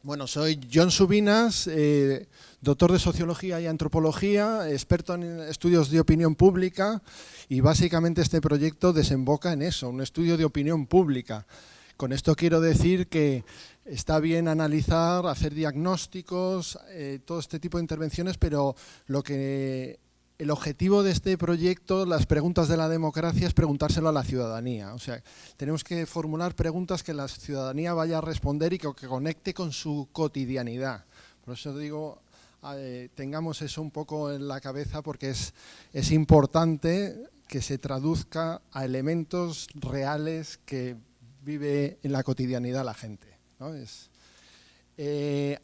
Bueno, soy John Subinas, doctor de Sociología y Antropología, experto en estudios de opinión pública, y básicamente este proyecto desemboca en eso, un estudio de opinión pública. Con esto quiero decir que está bien analizar, hacer diagnósticos, todo este tipo de intervenciones, pero el objetivo de este proyecto, las preguntas de la democracia, es preguntárselo a la ciudadanía. O sea, tenemos que formular preguntas que la ciudadanía vaya a responder y que conecte con su cotidianidad. Por eso digo, tengamos eso un poco en la cabeza, porque es importante que se traduzca a elementos reales que vive en la cotidianidad la gente, ¿no?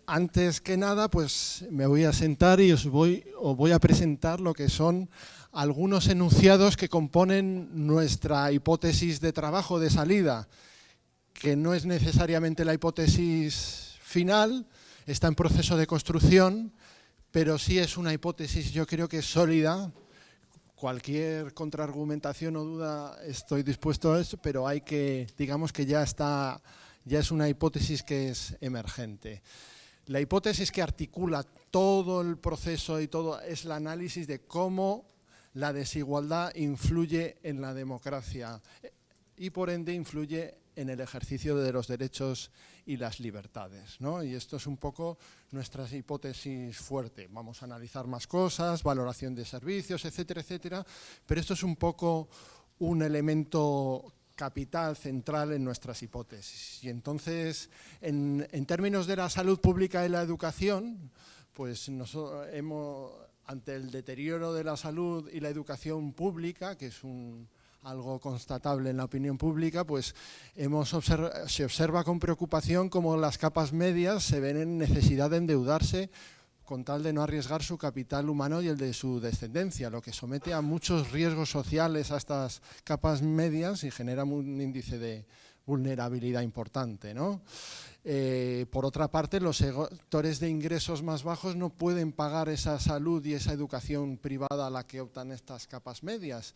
Antes que nada, pues me voy a sentar y os voy a presentar lo que son algunos enunciados que componen nuestra hipótesis de trabajo, de salida, que no es necesariamente la hipótesis final, está en proceso de construcción, pero sí es una hipótesis, yo creo que sólida. Cualquier contraargumentación o duda estoy dispuesto a eso, pero hay que, digamos que ya es una hipótesis que es emergente. La hipótesis que articula todo el proceso y todo es el análisis de cómo la desigualdad influye en la democracia y por ende influye en el ejercicio de los derechos y las libertades, ¿no? Y esto es un poco nuestra hipótesis fuerte. Vamos a analizar más cosas, valoración de servicios, etcétera, etcétera, pero esto es un poco un elemento capital, central en nuestras hipótesis. Y entonces, en términos de la salud pública y la educación, pues ante el deterioro de la salud y la educación pública, que es algo constatable en la opinión pública, pues se observa con preocupación cómo las capas medias se ven en necesidad de endeudarse con tal de no arriesgar su capital humano y el de su descendencia, lo que somete a muchos riesgos sociales a estas capas medias y genera un índice de vulnerabilidad importante, ¿no? Por otra parte, los sectores de ingresos más bajos no pueden pagar esa salud y esa educación privada a la que optan estas capas medias,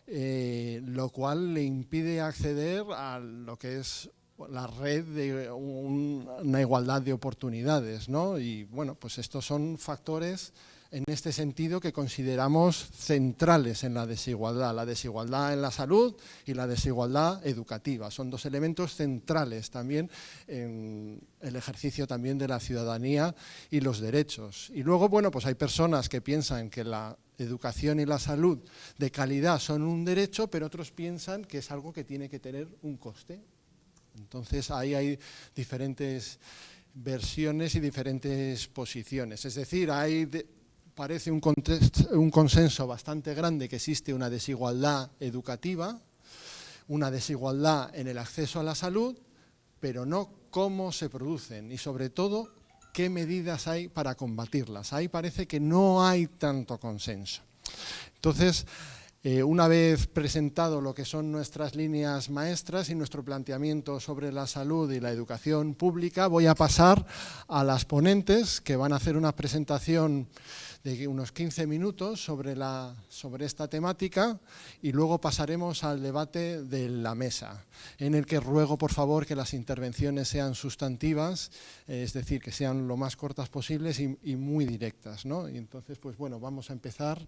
lo cual le impide acceder a lo que es la red de una igualdad de oportunidades, ¿no? Y bueno, pues estos son factores en este sentido que consideramos centrales en la desigualdad en la salud y la desigualdad educativa. Son dos elementos centrales también en el ejercicio también de la ciudadanía y los derechos. Y luego, bueno, pues hay personas que piensan que la educación y la salud de calidad son un derecho, pero otros piensan que es algo que tiene que tener un coste. Entonces ahí hay diferentes versiones y diferentes posiciones. Es decir, parece un consenso bastante grande que existe una desigualdad educativa, una desigualdad en el acceso a la salud, pero no cómo se producen y sobre todo qué medidas hay para combatirlas. Ahí parece que no hay tanto consenso. Entonces, una vez presentado lo que son nuestras líneas maestras y nuestro planteamiento sobre la salud y la educación pública, voy a pasar a las ponentes que van a hacer una presentación de unos 15 minutos sobre esta temática y luego pasaremos al debate de la mesa, en el que ruego por favor que las intervenciones sean sustantivas, es decir, que sean lo más cortas posibles y muy directas, ¿no? Y entonces, pues bueno, vamos a empezar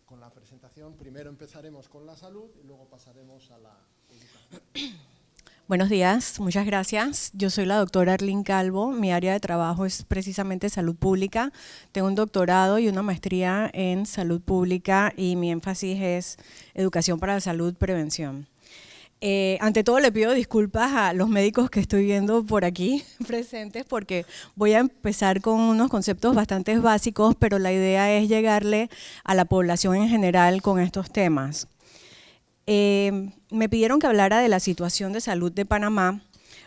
con la presentación. Primero empezaremos con la salud y luego pasaremos a la educación. Buenos días, muchas gracias. Yo soy la doctora Arlene Calvo, mi área de trabajo es precisamente salud pública. Tengo un doctorado y una maestría en salud pública y mi énfasis es educación para la salud, prevención. Ante todo le pido disculpas a los médicos que estoy viendo por aquí presentes porque voy a empezar con unos conceptos bastante básicos, pero la idea es llegarle a la población en general con estos temas. Me pidieron que hablara de la situación de salud de Panamá,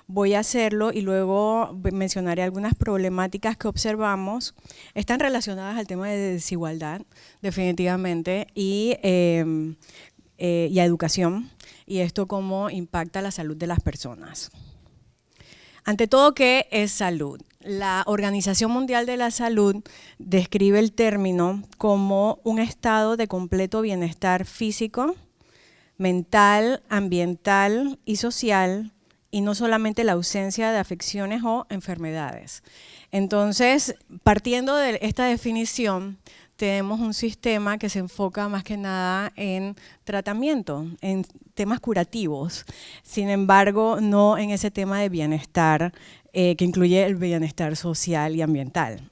voy a hacerlo y luego mencionaré algunas problemáticas que observamos. Están relacionadas al tema de desigualdad, definitivamente, y a educación, y esto cómo impacta la salud de las personas. Ante todo, ¿qué es salud? La Organización Mundial de la Salud describe el término como un estado de completo bienestar físico, mental, ambiental y social y no solamente la ausencia de afecciones o enfermedades. Entonces, partiendo de esta definición, tenemos un sistema que se enfoca más que nada en tratamiento, en temas curativos, sin embargo, no en ese tema de bienestar, que incluye el bienestar social y ambiental.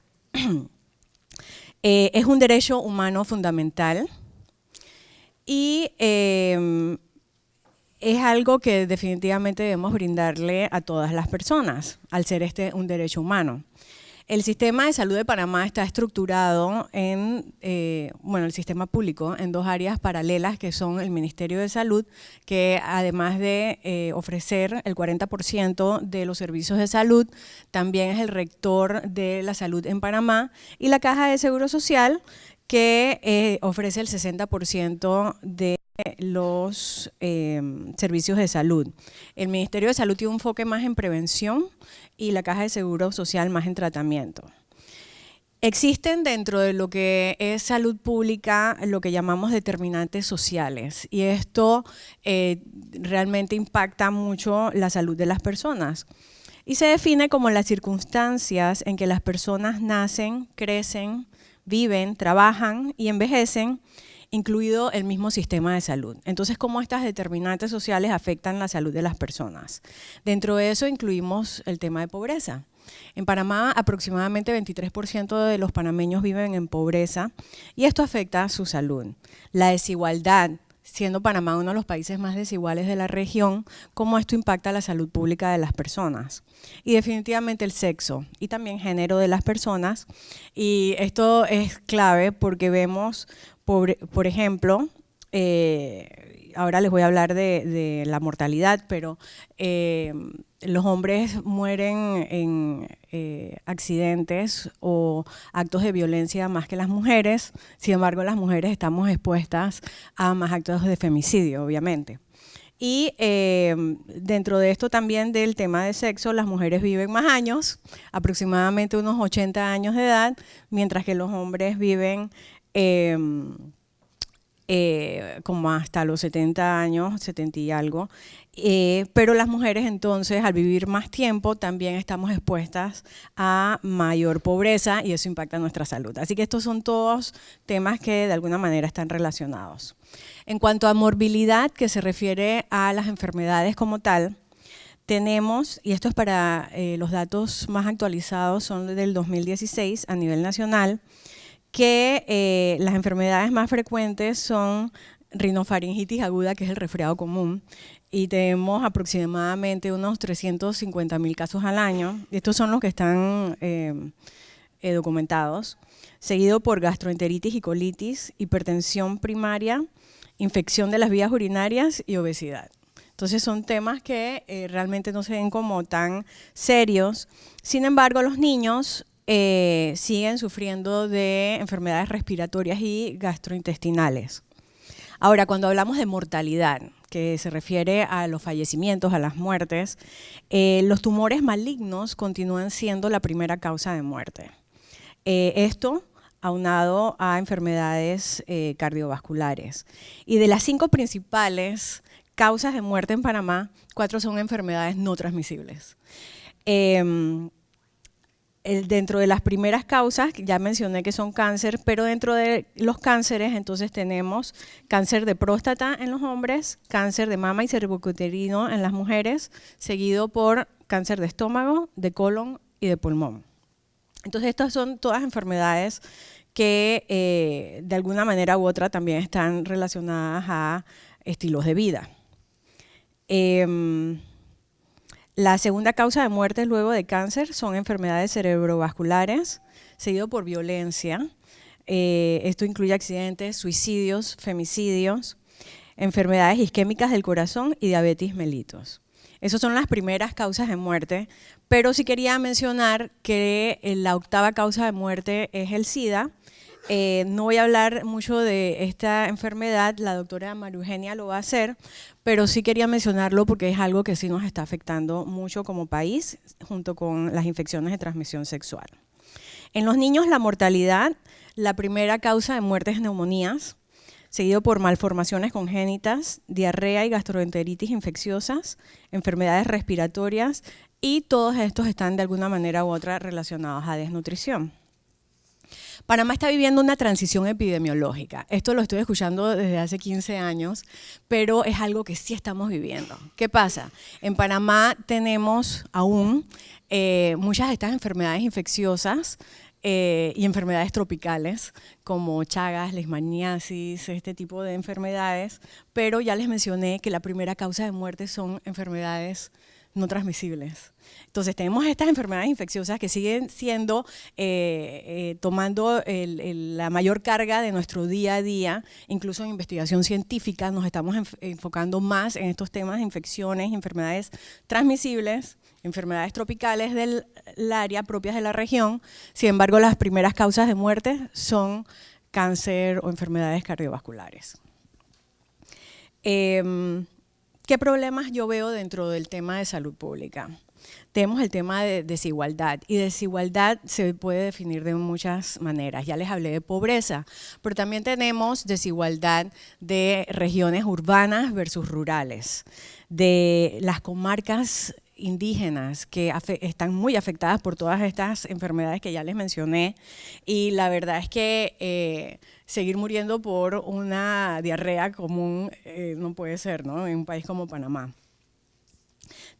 Es un derecho humano fundamental y es algo que definitivamente debemos brindarle a todas las personas, al ser este un derecho humano. El sistema de salud de Panamá está estructurado en, el sistema público en dos áreas paralelas que son el Ministerio de Salud, que además de ofrecer el 40% de los servicios de salud, también es el rector de la salud en Panamá, y la Caja de Seguro Social, que ofrece el 60% de los servicios de salud. El Ministerio de Salud tiene un enfoque más en prevención y la Caja de Seguro Social más en tratamiento. Existen dentro de lo que es salud pública lo que llamamos determinantes sociales y esto realmente impacta mucho la salud de las personas y se define como las circunstancias en que las personas nacen, crecen, viven, trabajan y envejecen, incluido el mismo sistema de salud. Entonces, ¿cómo estas determinantes sociales afectan la salud de las personas? Dentro de eso incluimos el tema de pobreza. En Panamá, aproximadamente 23% de los panameños viven en pobreza y esto afecta a su salud. La desigualdad, siendo Panamá uno de los países más desiguales de la región, cómo esto impacta la salud pública de las personas. Y definitivamente el sexo y también género de las personas. Y esto es clave porque vemos, por ejemplo, ahora les voy a hablar de la mortalidad, pero los hombres mueren en accidentes o actos de violencia más que las mujeres, sin embargo las mujeres estamos expuestas a más actos de femicidio, obviamente. Y dentro de esto también del tema de sexo, las mujeres viven más años, aproximadamente unos 80 años de edad, mientras que los hombres viven como hasta los 70 años, 70 y algo, pero las mujeres entonces al vivir más tiempo también estamos expuestas a mayor pobreza y eso impacta nuestra salud. Así que estos son todos temas que de alguna manera están relacionados. En cuanto a morbilidad, que se refiere a las enfermedades como tal, tenemos, y esto es para los datos más actualizados, son del 2016 a nivel nacional, que las enfermedades más frecuentes son rinofaringitis aguda, que es el resfriado común, y tenemos aproximadamente unos 350.000 casos al año. Estos son los que están documentados, seguido por gastroenteritis y colitis, hipertensión primaria, infección de las vías urinarias y obesidad. Entonces son temas que realmente no se ven como tan serios. Sin embargo, los niños siguen sufriendo de enfermedades respiratorias y gastrointestinales. Ahora, cuando hablamos de mortalidad, que se refiere a los fallecimientos, a las muertes, los tumores malignos continúan siendo la primera causa de muerte. Esto aunado a enfermedades cardiovasculares. Y de las 5 principales causas de muerte en Panamá, 4 son enfermedades no transmisibles. Dentro de las primeras causas, ya mencioné que son cáncer, pero dentro de los cánceres entonces tenemos cáncer de próstata en los hombres, cáncer de mama y cervicuterino en las mujeres, seguido por cáncer de estómago, de colon y de pulmón. Entonces estas son todas enfermedades que de alguna manera u otra también están relacionadas a estilos de vida. La segunda causa de muerte luego de cáncer son enfermedades cerebrovasculares, seguido por violencia. Esto incluye accidentes, suicidios, femicidios, enfermedades isquémicas del corazón y diabetes mellitus. Esas son las primeras causas de muerte, pero sí quería mencionar que la 8ª causa de muerte es el SIDA. No voy a hablar mucho de esta enfermedad, la doctora María Eugenia lo va a hacer, pero sí quería mencionarlo porque es algo que sí nos está afectando mucho como país, junto con las infecciones de transmisión sexual. En los niños la mortalidad, la primera causa de muerte es neumonías, seguido por malformaciones congénitas, diarrea y gastroenteritis infecciosas, enfermedades respiratorias, y todos estos están de alguna manera u otra relacionados a desnutrición. Panamá está viviendo una transición epidemiológica. Esto lo estoy escuchando desde hace 15 años, pero es algo que sí estamos viviendo. ¿Qué pasa? En Panamá tenemos aún muchas de estas enfermedades infecciosas y enfermedades tropicales como Chagas, leishmaniasis, este tipo de enfermedades, pero ya les mencioné que la primera causa de muerte son enfermedades no transmisibles. Entonces tenemos estas enfermedades infecciosas que siguen siendo, tomando la mayor carga de nuestro día a día. Incluso en investigación científica nos estamos enfocando más en estos temas de infecciones, enfermedades transmisibles, enfermedades tropicales del área propias de la región. Sin embargo, las primeras causas de muerte son cáncer o enfermedades cardiovasculares. ¿Qué problemas yo veo dentro del tema de salud pública? Tenemos el tema de desigualdad, y desigualdad se puede definir de muchas maneras. Ya les hablé de pobreza, pero también tenemos desigualdad de regiones urbanas versus rurales, de las comarcas indígenas que están muy afectadas por todas estas enfermedades que ya les mencioné, y la verdad es que seguir muriendo por una diarrea común no puede ser, ¿no?, en un país como Panamá.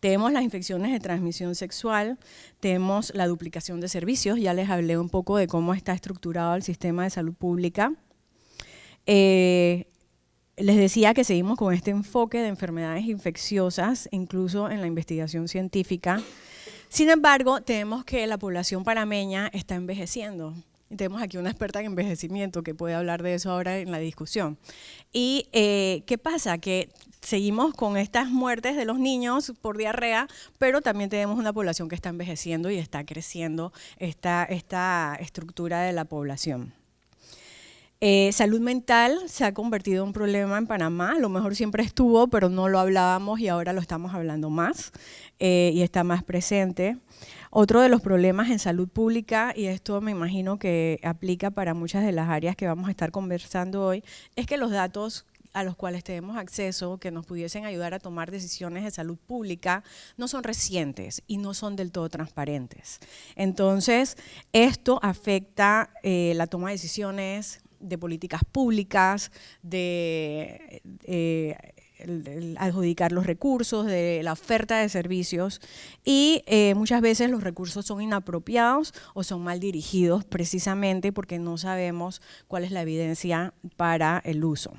Tenemos las infecciones de transmisión sexual, tenemos la duplicación de servicios, ya les hablé un poco de cómo está estructurado el sistema de salud pública. Les decía que seguimos con este enfoque de enfermedades infecciosas, incluso en la investigación científica. Sin embargo, tenemos que la población panameña está envejeciendo. Tenemos aquí una experta en envejecimiento que puede hablar de eso ahora en la discusión. ¿Y qué pasa? Que seguimos con estas muertes de los niños por diarrea, pero también tenemos una población que está envejeciendo y está creciendo esta estructura de la población. Salud mental se ha convertido en un problema en Panamá, a lo mejor siempre estuvo, pero no lo hablábamos y ahora lo estamos hablando más y está más presente. Otro de los problemas en salud pública, y esto me imagino que aplica para muchas de las áreas que vamos a estar conversando hoy, es que los datos a los cuales tenemos acceso, que nos pudiesen ayudar a tomar decisiones de salud pública, no son recientes y no son del todo transparentes. Entonces, esto afecta la toma de decisiones de políticas públicas, de adjudicar los recursos, de la oferta de servicios, y muchas veces los recursos son inapropiados o son mal dirigidos precisamente porque no sabemos cuál es la evidencia para el uso.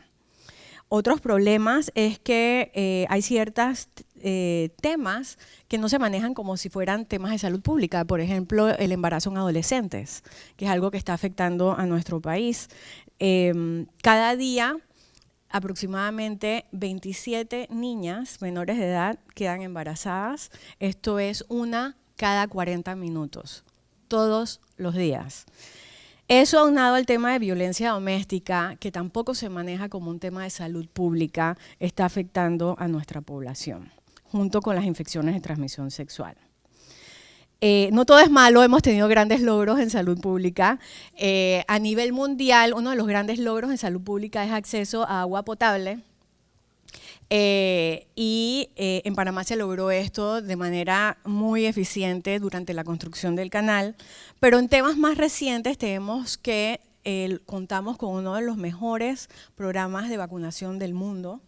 Otros problemas es que hay ciertos temas que no se manejan como si fueran temas de salud pública, por ejemplo, el embarazo en adolescentes, que es algo que está afectando a nuestro país. Cada día aproximadamente 27 niñas menores de edad quedan embarazadas, esto es una cada 40 minutos, todos los días. Eso aunado al tema de violencia doméstica, que tampoco se maneja como un tema de salud pública, está afectando a nuestra población, junto con las infecciones de transmisión sexual. No todo es malo, hemos tenido grandes logros en salud pública. A nivel mundial, uno de los grandes logros en salud pública es acceso a agua potable. En Panamá se logró esto de manera muy eficiente durante la construcción del canal, pero en temas más recientes tenemos que contamos con uno de los mejores programas de vacunación del mundo.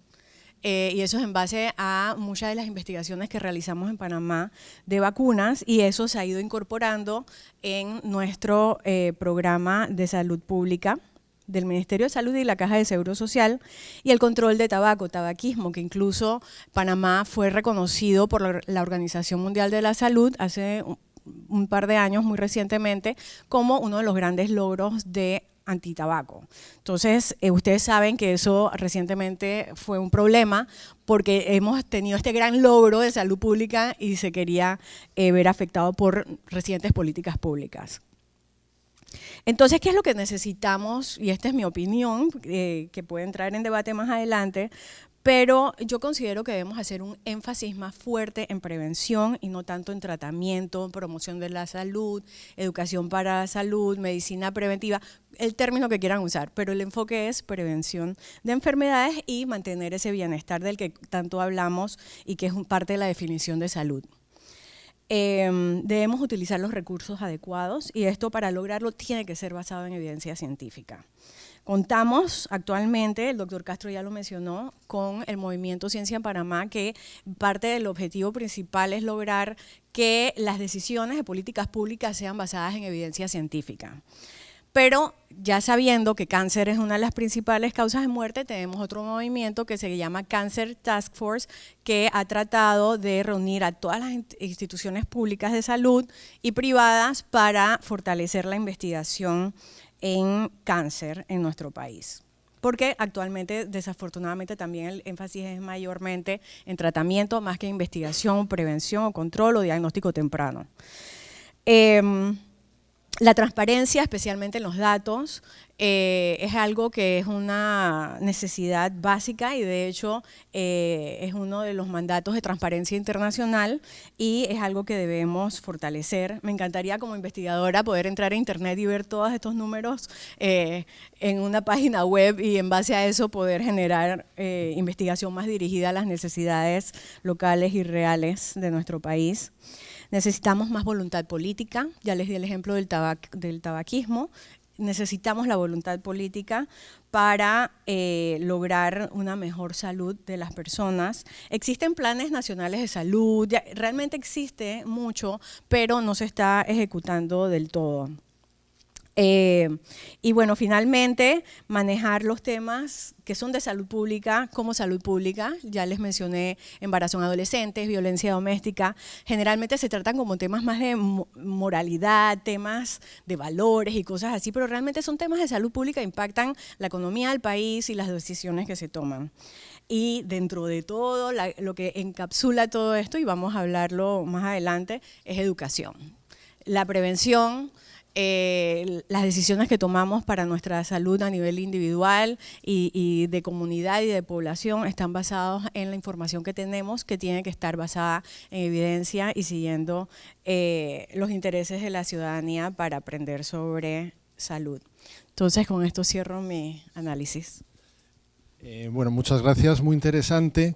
Y eso es en base a muchas de las investigaciones que realizamos en Panamá de vacunas, y eso se ha ido incorporando en nuestro programa de salud pública del Ministerio de Salud y la Caja de Seguro Social, y el control de tabaquismo, que incluso Panamá fue reconocido por la Organización Mundial de la Salud hace un par de años, muy recientemente, como uno de los grandes logros de antitabaco. Entonces, ustedes saben que eso recientemente fue un problema porque hemos tenido este gran logro de salud pública y se quería ver afectado por recientes políticas públicas. Entonces, ¿qué es lo que necesitamos? Y esta es mi opinión, que puede entrar en debate más adelante, pero yo considero que debemos hacer un énfasis más fuerte en prevención y no tanto en tratamiento, promoción de la salud, educación para la salud, medicina preventiva, el término que quieran usar, pero el enfoque es prevención de enfermedades y mantener ese bienestar del que tanto hablamos y que es parte de la definición de salud. Debemos utilizar los recursos adecuados y esto para lograrlo tiene que ser basado en evidencia científica. Contamos actualmente, el doctor Castro ya lo mencionó, con el Movimiento Ciencia en Panamá, que parte del objetivo principal es lograr que las decisiones de políticas públicas sean basadas en evidencia científica. Pero ya sabiendo que cáncer es una de las principales causas de muerte, tenemos otro movimiento que se llama Cancer Task Force, que ha tratado de reunir a todas las instituciones públicas de salud y privadas para fortalecer la investigación en cáncer en nuestro país. Porque actualmente, desafortunadamente, también el énfasis es mayormente en tratamiento más que investigación, prevención, o control o diagnóstico temprano. La transparencia, especialmente en los datos, es algo que es una necesidad básica y de hecho es uno de los mandatos de transparencia internacional y es algo que debemos fortalecer. Me encantaría como investigadora poder entrar a internet y ver todos estos números en una página web y en base a eso poder generar investigación más dirigida a las necesidades locales y reales de nuestro país. Necesitamos más voluntad política, ya les di el ejemplo del tabaquismo, necesitamos la voluntad política para lograr una mejor salud de las personas. Existen planes nacionales de salud, realmente existe mucho, pero no se está ejecutando del todo. Y bueno, finalmente, manejar los temas que son de salud pública como salud pública. Ya les mencioné embarazo en adolescentes, violencia doméstica. Generalmente se tratan como temas más de moralidad, temas de valores y cosas así, pero realmente son temas de salud pública que impactan la economía del país y las decisiones que se toman. Y dentro de todo, lo que encapsula todo esto, y vamos a hablarlo más adelante, es educación. La prevención, las decisiones que tomamos para nuestra salud a nivel individual y de comunidad y de población están basados en la información que tenemos, que tiene que estar basada en evidencia y siguiendo los intereses de la ciudadanía para aprender sobre salud. Entonces, con esto cierro mi análisis. Bueno, muchas gracias, muy interesante.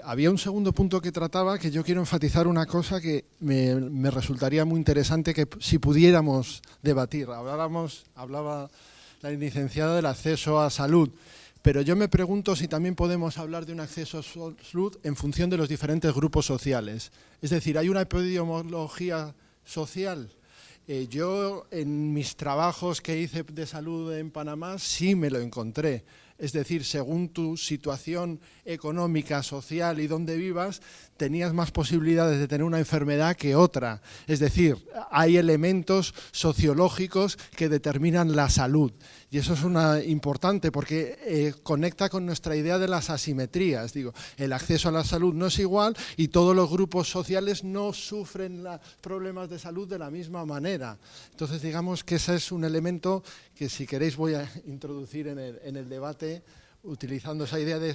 Había un segundo punto que trataba, que yo quiero enfatizar una cosa que me resultaría muy interesante que si pudiéramos debatir. Hablaba la licenciada del acceso a salud, pero yo me pregunto si también podemos hablar de un acceso a salud en función de los diferentes grupos sociales. Es decir, ¿hay una epidemiología social? Yo en mis trabajos que hice de salud en Panamá sí me lo encontré. Es decir, según tu situación económica, social y donde vivas, tenías más posibilidades de tener una enfermedad que otra. Es decir, hay elementos sociológicos que determinan la salud. Y eso es importante porque conecta con nuestra idea de las asimetrías. Digo, el acceso a la salud no es igual y todos los grupos sociales no sufren problemas de salud de la misma manera. Entonces, digamos que ese es un elemento que, si queréis, voy a introducir en el debate, utilizando esa idea de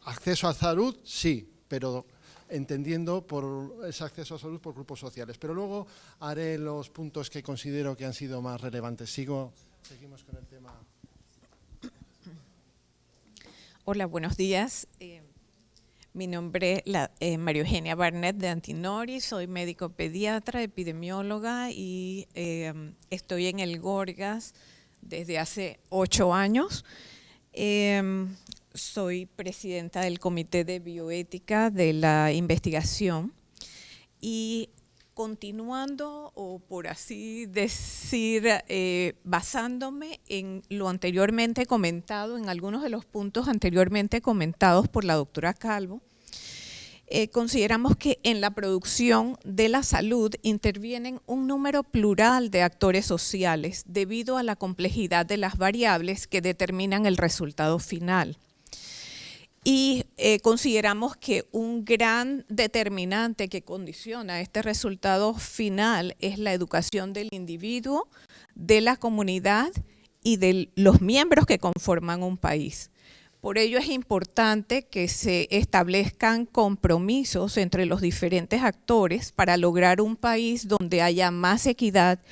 acceso a salud, sí, pero entendiendo por ese acceso a salud por grupos sociales. Pero luego haré los puntos que considero que han sido más relevantes. Seguimos con el tema. Hola, buenos días. Mi nombre es María Eugenia Barnett de Antinori, soy médico pediatra, epidemióloga y estoy en el Gorgas desde hace 8 años. Soy presidenta del Comité de Bioética de la Investigación y continuando, o por así decir, basándome en lo anteriormente comentado, en algunos de los puntos anteriormente comentados por la doctora Calvo, consideramos que en la producción de la salud intervienen un número plural de actores sociales debido a la complejidad de las variables que determinan el resultado final. Y consideramos que un gran determinante que condiciona este resultado final es la educación del individuo, de la comunidad y de los miembros que conforman un país. Por ello es importante que se establezcan compromisos entre los diferentes actores para lograr un país donde haya más equidad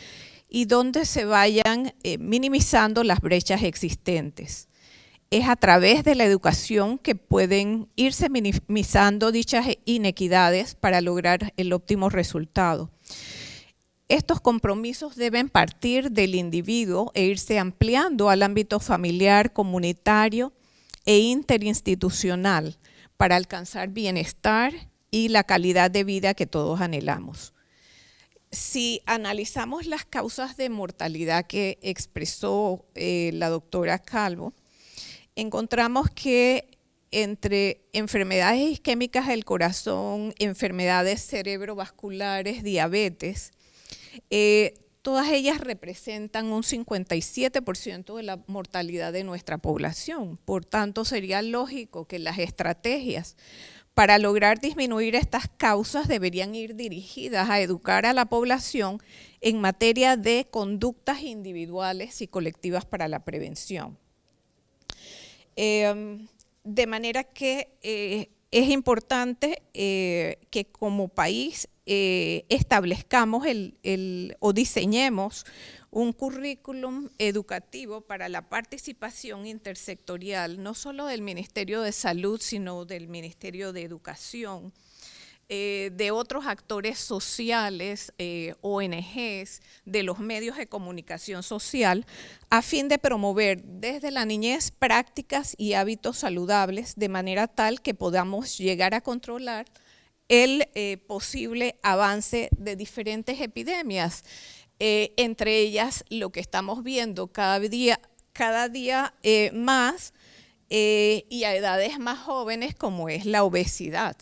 y donde se vayan minimizando las brechas existentes. Es a través de la educación que pueden irse minimizando dichas inequidades para lograr el óptimo resultado. Estos compromisos deben partir del individuo e irse ampliando al ámbito familiar, comunitario e interinstitucional para alcanzar bienestar y la calidad de vida que todos anhelamos. Si analizamos las causas de mortalidad que expresó la doctora Calvo, encontramos que entre enfermedades isquémicas del corazón, enfermedades cerebrovasculares, diabetes, todas ellas representan un 57% de la mortalidad de nuestra población. Por tanto, sería lógico que las estrategias para lograr disminuir estas causas deberían ir dirigidas a educar a la población en materia de conductas individuales y colectivas para la prevención. De manera que es importante que como país establezcamos o diseñemos un currículum educativo para la participación intersectorial, no solo del Ministerio de Salud, sino del Ministerio de Educación, de otros actores sociales, ONGs, de los medios de comunicación social, a fin de promover desde la niñez prácticas y hábitos saludables de manera tal que podamos llegar a controlar el posible avance de diferentes epidemias, entre ellas lo que estamos viendo cada día más y a edades más jóvenes, como es la obesidad.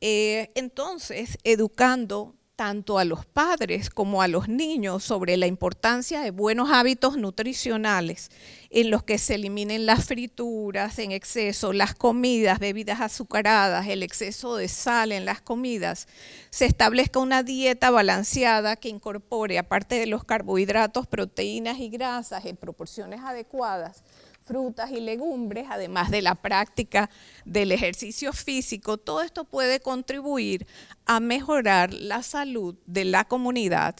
Entonces, educando tanto a los padres como a los niños sobre la importancia de buenos hábitos nutricionales en los que se eliminen las frituras en exceso, las comidas, bebidas azucaradas, el exceso de sal en las comidas, se establezca una dieta balanceada que incorpore, aparte de los carbohidratos, proteínas y grasas en proporciones adecuadas, frutas y legumbres, además de la práctica del ejercicio físico. Todo esto puede contribuir a mejorar la salud de la comunidad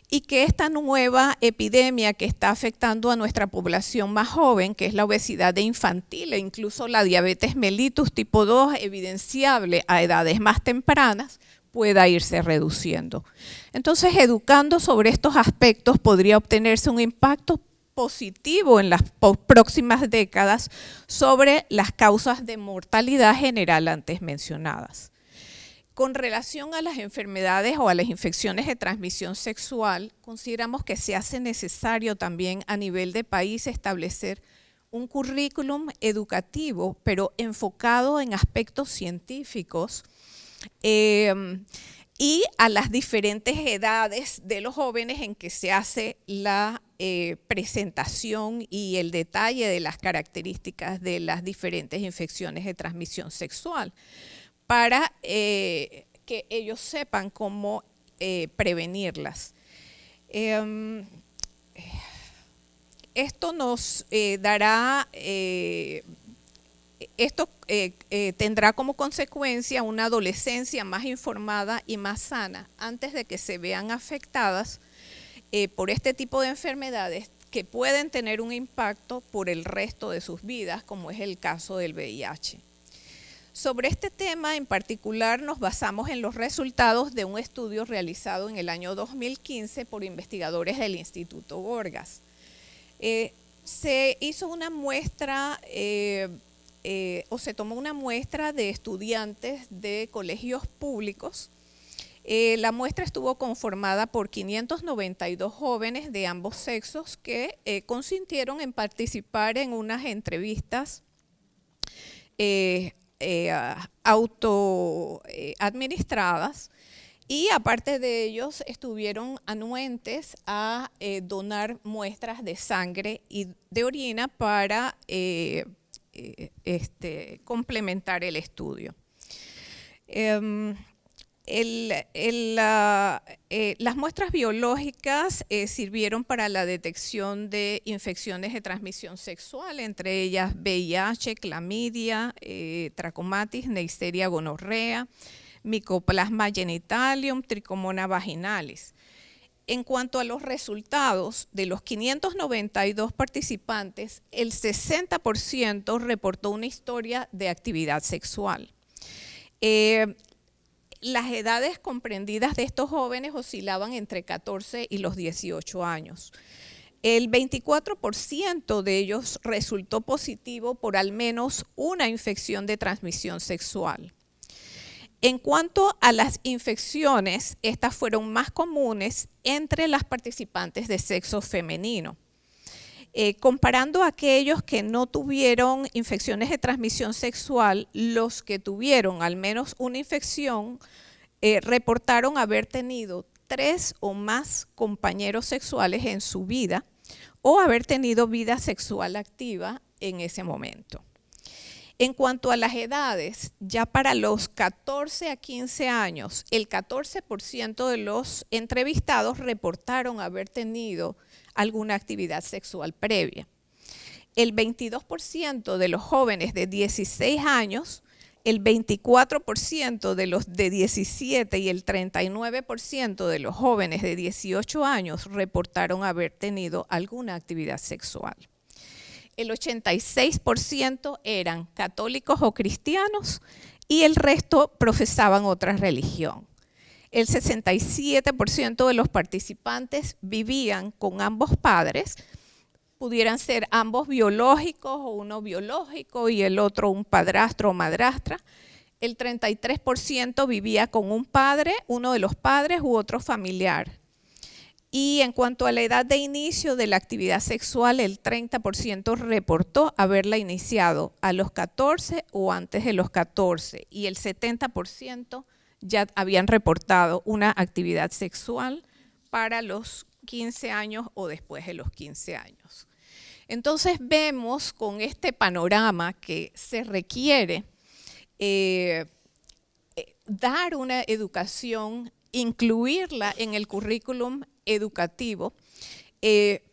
y que esta nueva epidemia que está afectando a nuestra población más joven, que es la obesidad infantil e incluso la diabetes mellitus tipo 2, evidenciable a edades más tempranas, pueda irse reduciendo. Entonces, educando sobre estos aspectos podría obtenerse un impacto positivo en las próximas décadas sobre las causas de mortalidad general antes mencionadas. Con relación a las enfermedades o a las infecciones de transmisión sexual, consideramos que se hace necesario también a nivel de país establecer un currículum educativo, pero enfocado en aspectos científicos y a las diferentes edades de los jóvenes en que se hace la presentación y el detalle de las características de las diferentes infecciones de transmisión sexual, para que ellos sepan cómo prevenirlas. Esto nos dará, tendrá como consecuencia una adolescencia más informada y más sana antes de que se vean afectadas por este tipo de enfermedades que pueden tener un impacto por el resto de sus vidas, como es el caso del VIH. Sobre este tema en particular nos basamos en los resultados de un estudio realizado en el año 2015 por investigadores del Instituto Gorgas. Se hizo una muestra se tomó una muestra de estudiantes de colegios públicos. La muestra estuvo conformada por 592 jóvenes de ambos sexos que consintieron en participar en unas entrevistas autoadministradas y aparte de ellos estuvieron anuentes a donar muestras de sangre y de orina para complementar el estudio. las muestras biológicas sirvieron para la detección de infecciones de transmisión sexual, entre ellas VIH, clamidia, trachomatis, neisseria gonorrea, Mycoplasma genitalium, Trichomona vaginalis. En cuanto a los resultados, de los 592 participantes, el 60% reportó una historia de actividad sexual. Las edades comprendidas de estos jóvenes oscilaban entre 14 y los 18 años. El 24% de ellos resultó positivo por al menos una infección de transmisión sexual. En cuanto a las infecciones, estas fueron más comunes entre las participantes de sexo femenino. Comparando a aquellos que no tuvieron infecciones de transmisión sexual, los que tuvieron al menos una infección reportaron haber tenido 3 o más compañeros sexuales en su vida o haber tenido vida sexual activa en ese momento. En cuanto a las edades, ya para los 14 a 15 años, el 14% de los entrevistados reportaron haber tenido alguna actividad sexual previa. El 22% de los jóvenes de 16 años, el 24% de los de 17 y el 39% de los jóvenes de 18 años reportaron haber tenido alguna actividad sexual. El 86% eran católicos o cristianos y el resto profesaban otra religión. El 67% de los participantes vivían con ambos padres, pudieran ser ambos biológicos o uno biológico y el otro un padrastro o madrastra. El 33% vivía con un padre, uno de los padres u otro familiar. Y en cuanto a la edad de inicio de la actividad sexual, el 30% reportó haberla iniciado a los 14 o antes de los 14 y el 70% ya habían reportado una actividad sexual para los 15 años o después de los 15 años. Entonces vemos con este panorama que se requiere dar una educación, incluirla en el currículum educativo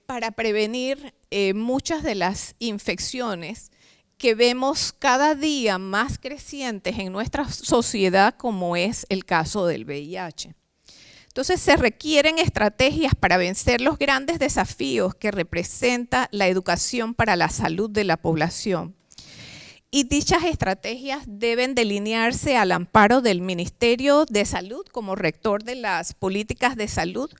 para prevenir muchas de las infecciones que vemos cada día más crecientes en nuestra sociedad, como es el caso del VIH. Entonces se requieren estrategias para vencer los grandes desafíos que representa la educación para la salud de la población. Y dichas estrategias deben delinearse al amparo del Ministerio de Salud como rector de las políticas de salud,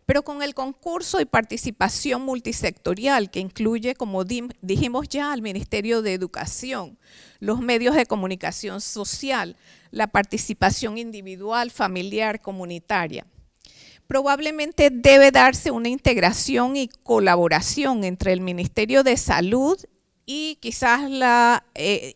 pero con el concurso y participación multisectorial que incluye, como dijimos ya, al Ministerio de Educación, los medios de comunicación social, la participación individual, familiar, comunitaria. Probablemente debe darse una integración y colaboración entre el Ministerio de Salud y quizás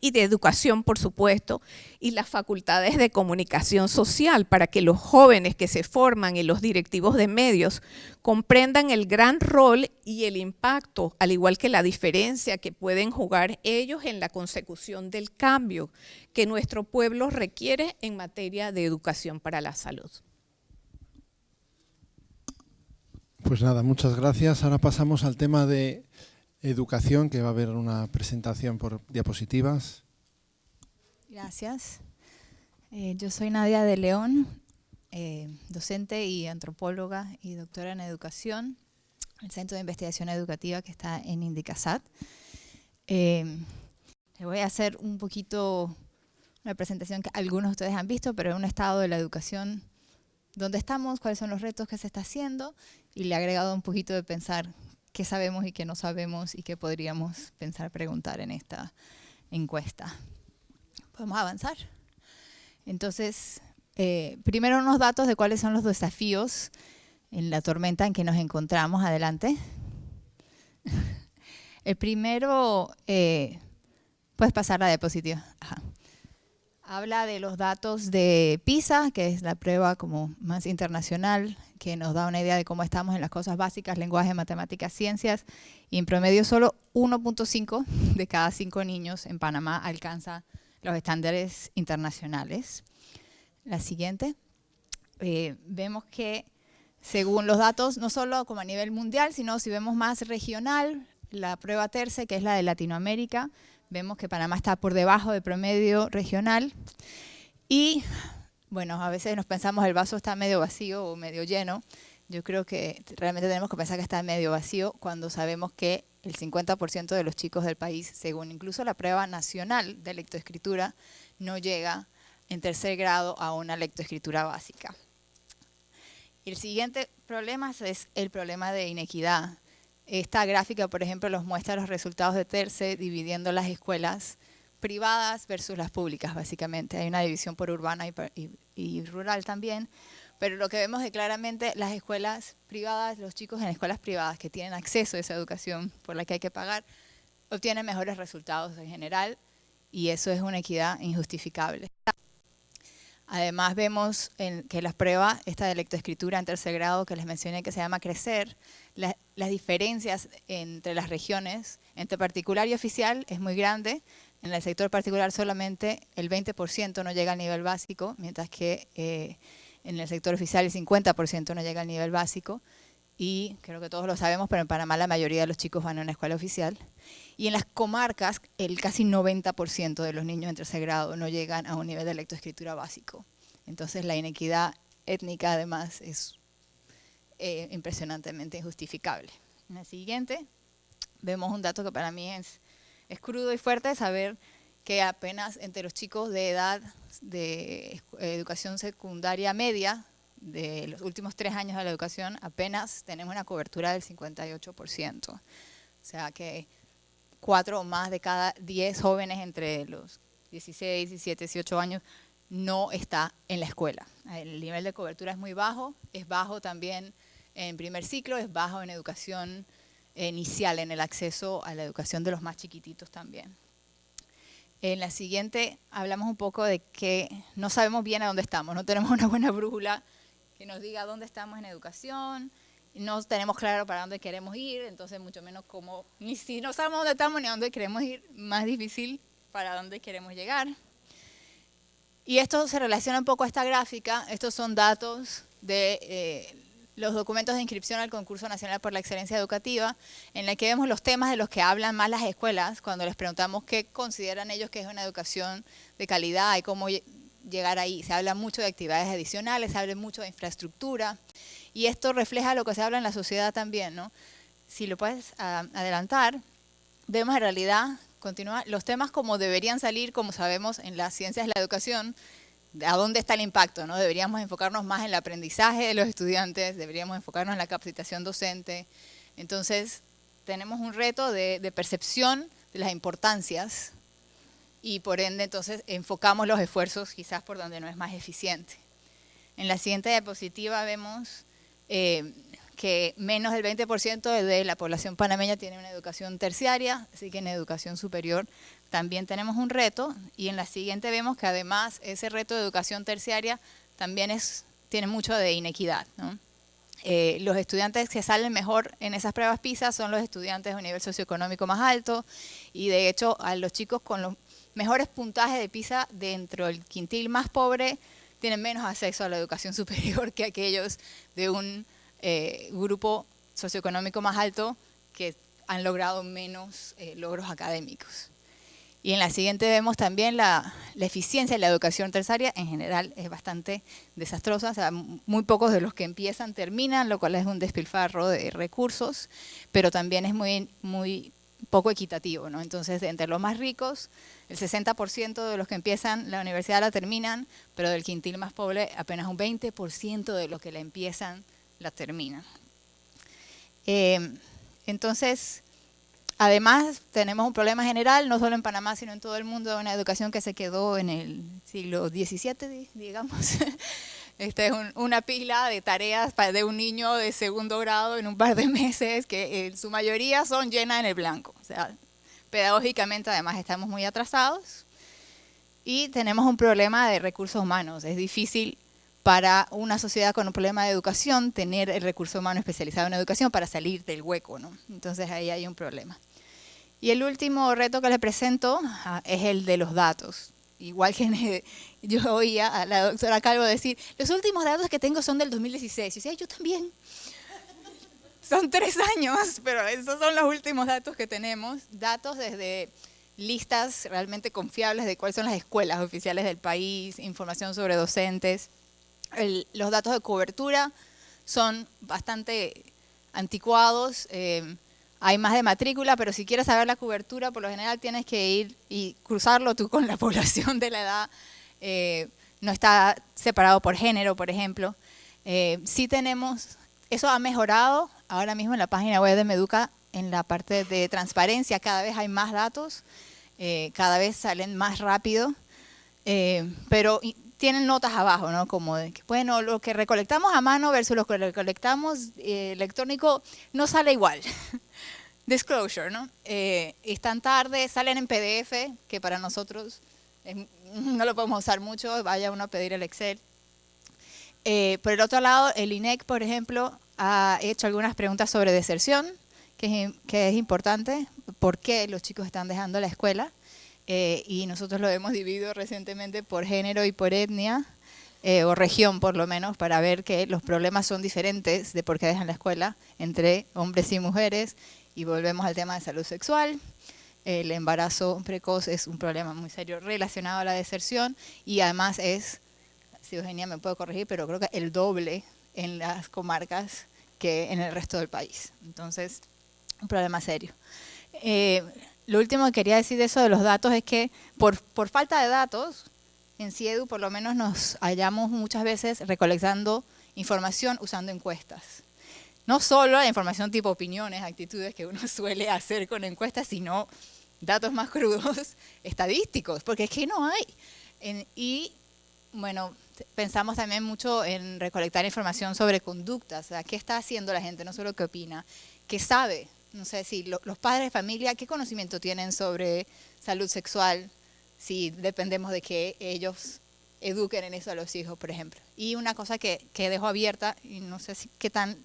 y de educación, por supuesto, y las facultades de comunicación social para que los jóvenes que se forman y los directivos de medios comprendan el gran rol y el impacto, al igual que la diferencia que pueden jugar ellos en la consecución del cambio que nuestro pueblo requiere en materia de educación para la salud. Pues nada, muchas gracias. Ahora pasamos al tema de educación, que va a haber una presentación por diapositivas. Gracias. Yo soy Nadia de León, docente y antropóloga y doctora en educación, el Centro de Investigación Educativa que está en INDICASAT. Les voy a hacer un poquito una presentación que algunos de ustedes han visto, pero en un estado de la educación, dónde estamos, cuáles son los retos que se está haciendo, y le he agregado un poquito de pensar qué sabemos y qué no sabemos y qué podríamos pensar preguntar en esta encuesta. ¿Podemos avanzar? Entonces, primero unos datos de cuáles son los desafíos en la tormenta en que nos encontramos. Adelante. El primero, puedes pasar la diapositiva. Ajá. Habla de los datos de PISA, que es la prueba como más internacional, que nos da una idea de cómo estamos en las cosas básicas, lenguaje, matemáticas, ciencias, y en promedio solo 1.5 de cada 5 niños en Panamá alcanza los estándares internacionales. La siguiente. vemos que según los datos, no solo como a nivel mundial, sino si vemos más regional, la prueba TERCE, que es la de Latinoamérica, vemos que Panamá está por debajo del promedio regional. Y bueno, a veces nos pensamos el vaso está medio vacío o medio lleno. Yo creo que realmente tenemos que pensar que está medio vacío cuando sabemos que el 50% de los chicos del país, según incluso la prueba nacional de lectoescritura, no llega en tercer grado a una lectoescritura básica. El siguiente problema es el problema de inequidad. Esta gráfica, por ejemplo, nos muestra los resultados de TERCE dividiendo las escuelas privadas versus las públicas, básicamente. Hay una división por urbana y rural también, pero lo que vemos es claramente las escuelas privadas, los chicos en escuelas privadas que tienen acceso a esa educación por la que hay que pagar, obtienen mejores resultados en general, y eso es una equidad injustificable. Además vemos que la prueba, esta de lectoescritura en tercer grado que les mencioné que se llama Crecer, las diferencias entre las regiones, entre particular y oficial, es muy grande. En el sector particular solamente el 20% no llega al nivel básico, mientras que en el sector oficial el 50% no llega al nivel básico. Y creo que todos lo sabemos, pero en Panamá la mayoría de los chicos van a una escuela oficial. Y en las comarcas, el casi 90% de los niños en tercer grado no llegan a un nivel de lectoescritura básico. Entonces la inequidad étnica además es impresionantemente injustificable. En la siguiente vemos un dato que para mí es crudo y fuerte, saber que apenas entre los chicos de edad de educación secundaria media, de los últimos 3 años de la educación, apenas tenemos una cobertura del 58%. O sea que 4 o más de cada 10 jóvenes entre los 16, 17, 18 años no está en la escuela. El nivel de cobertura es muy bajo, es bajo también en primer ciclo, es bajo en educación inicial, en el acceso a la educación de los más chiquititos también. En la siguiente hablamos un poco de que no sabemos bien a dónde estamos, no tenemos una buena brújula que nos diga dónde estamos en educación, no tenemos claro para dónde queremos ir, entonces mucho menos como, ni si no sabemos dónde estamos ni a dónde queremos ir, más difícil para dónde queremos llegar. Y esto se relaciona un poco a esta gráfica, estos son datos de los documentos de inscripción al Concurso Nacional por la Excelencia Educativa, en la que vemos los temas de los que hablan más las escuelas, cuando les preguntamos qué consideran ellos que es una educación de calidad y cómo llegar ahí. Se habla mucho de actividades adicionales, se habla mucho de infraestructura, y esto refleja lo que se habla en la sociedad también, ¿no? Si lo puedes adelantar, vemos en realidad, continúa, los temas como deberían salir, como sabemos en las ciencias de la educación, a dónde está el impacto, ¿no? Deberíamos enfocarnos más en el aprendizaje de los estudiantes, deberíamos enfocarnos en la capacitación docente. Entonces, tenemos un reto de percepción de las importancias y por ende, entonces, enfocamos los esfuerzos quizás por donde no es más eficiente. En la siguiente diapositiva vemos que menos del 20% de la población panameña tiene una educación terciaria, así que en educación superior también tenemos un reto, y en la siguiente vemos que además ese reto de educación terciaria también tiene mucho de inequidad, ¿no? Los estudiantes que salen mejor en esas pruebas PISA son los estudiantes de un nivel socioeconómico más alto, y de hecho a los chicos con los mejores puntajes de PISA dentro del quintil más pobre tienen menos acceso a la educación superior que aquellos de un grupo socioeconómico más alto que han logrado menos logros académicos. Y en la siguiente vemos también la eficiencia de la educación terciaria en general es bastante desastrosa, o sea, muy pocos de los que empiezan terminan, lo cual es un despilfarro de recursos, pero también es muy poco equitativo, ¿no? Entonces, entre los más ricos, el 60% de los que empiezan la universidad la terminan, pero del quintil más pobre apenas un 20% de los que la empiezan la terminan. Entonces, además, tenemos un problema general, no solo en Panamá, sino en todo el mundo, de una educación que se quedó en el siglo XVII, digamos. Esta es una pila de tareas de un niño de segundo grado en un par de meses, que en su mayoría son llenas en el blanco. O sea, pedagógicamente además estamos muy atrasados y tenemos un problema de recursos humanos. Es difícil para una sociedad con un problema de educación tener el recurso humano especializado en educación para salir del hueco, ¿no? Entonces ahí hay un problema. Y el último reto que les presento es el de los datos. igual que yo oía a la doctora Calvo decir, los últimos datos que tengo son del 2016. Y decía, yo también. Son 3 años, pero esos son los últimos datos que tenemos. Datos desde listas realmente confiables de cuáles son las escuelas oficiales del país, información sobre docentes. Los datos de cobertura son bastante anticuados. Hay más de matrícula, pero si quieres saber la cobertura, por lo general tienes que ir y cruzarlo tú con la población de la edad. No está separado por género, por ejemplo. Sí tenemos, eso ha mejorado ahora mismo en la página web de Meduca, en la parte de transparencia, cada vez hay más datos, cada vez salen más rápido, pero tienen notas abajo, ¿no? Como de que, bueno, lo que recolectamos a mano versus lo que recolectamos electrónico no sale igual. Disclosure, ¿no? Están tarde, salen en PDF, que para nosotros no lo podemos usar mucho, vaya uno a pedir el Excel. Por el otro lado, el INEC, por ejemplo, ha hecho algunas preguntas sobre deserción, que es importante, por qué los chicos están dejando la escuela, y nosotros lo hemos dividido recientemente por género y por etnia, o región por lo menos, para ver que los problemas son diferentes de por qué dejan la escuela entre hombres y mujeres, y volvemos al tema de salud sexual. El embarazo precoz es un problema muy serio relacionado a la deserción, y además es, si Eugenia me puede corregir, pero creo que el doble en las comarcas que en el resto del país. Entonces, un problema serio. Lo último que quería decir de eso de los datos es que por falta de datos, en CIEDU por lo menos nos hallamos muchas veces recolectando información usando encuestas. No solo la información tipo opiniones, actitudes que uno suele hacer con encuestas, sino datos más crudos, estadísticos, porque es que no hay. Y bueno, pensamos también mucho en recolectar información sobre conductas, o sea, qué está haciendo la gente, no solo qué opina, qué sabe. No sé si los padres de familia, ¿qué conocimiento tienen sobre salud sexual? Si dependemos de que ellos eduquen en eso a los hijos, por ejemplo. Y una cosa que dejo abierta, y no sé qué tan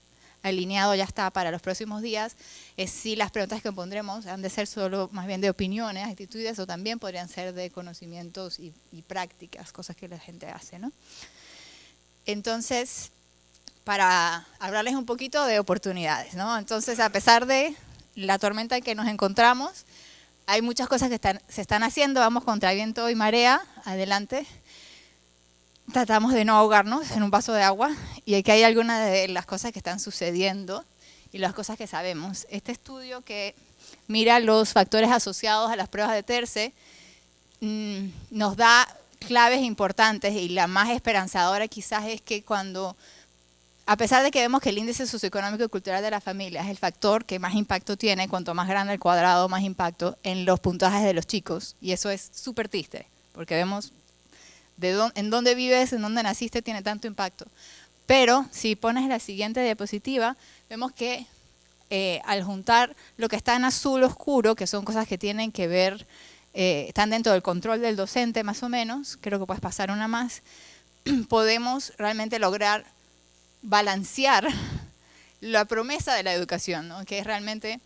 alineado ya está para los próximos días, es si las preguntas que pondremos han de ser solo más bien de opiniones, actitudes, o también podrían ser de conocimientos y prácticas, cosas que la gente hace, ¿no? Entonces, para hablarles un poquito de oportunidades, ¿no? Entonces, a pesar de la tormenta en que nos encontramos, hay muchas cosas que se están haciendo, vamos contra viento y marea, adelante. Tratamos de no ahogarnos en un vaso de agua, y aquí hay algunas de las cosas que están sucediendo y las cosas que sabemos. Este estudio que mira los factores asociados a las pruebas de TERCE nos da claves importantes, y la más esperanzadora quizás es que cuando, a pesar de que vemos que el índice socioeconómico y cultural de la familia es el factor que más impacto tiene, cuanto más grande el cuadrado, más impacto en los puntajes de los chicos, y eso es súper triste, porque vemos en dónde vives, en dónde naciste, tiene tanto impacto. Pero si pones la siguiente diapositiva, vemos que al juntar lo que está en azul oscuro, que son cosas que tienen que ver, están dentro del control del docente más o menos, creo que puedes pasar una más, podemos realmente lograr balancear la promesa de la educación, ¿no? Que es realmente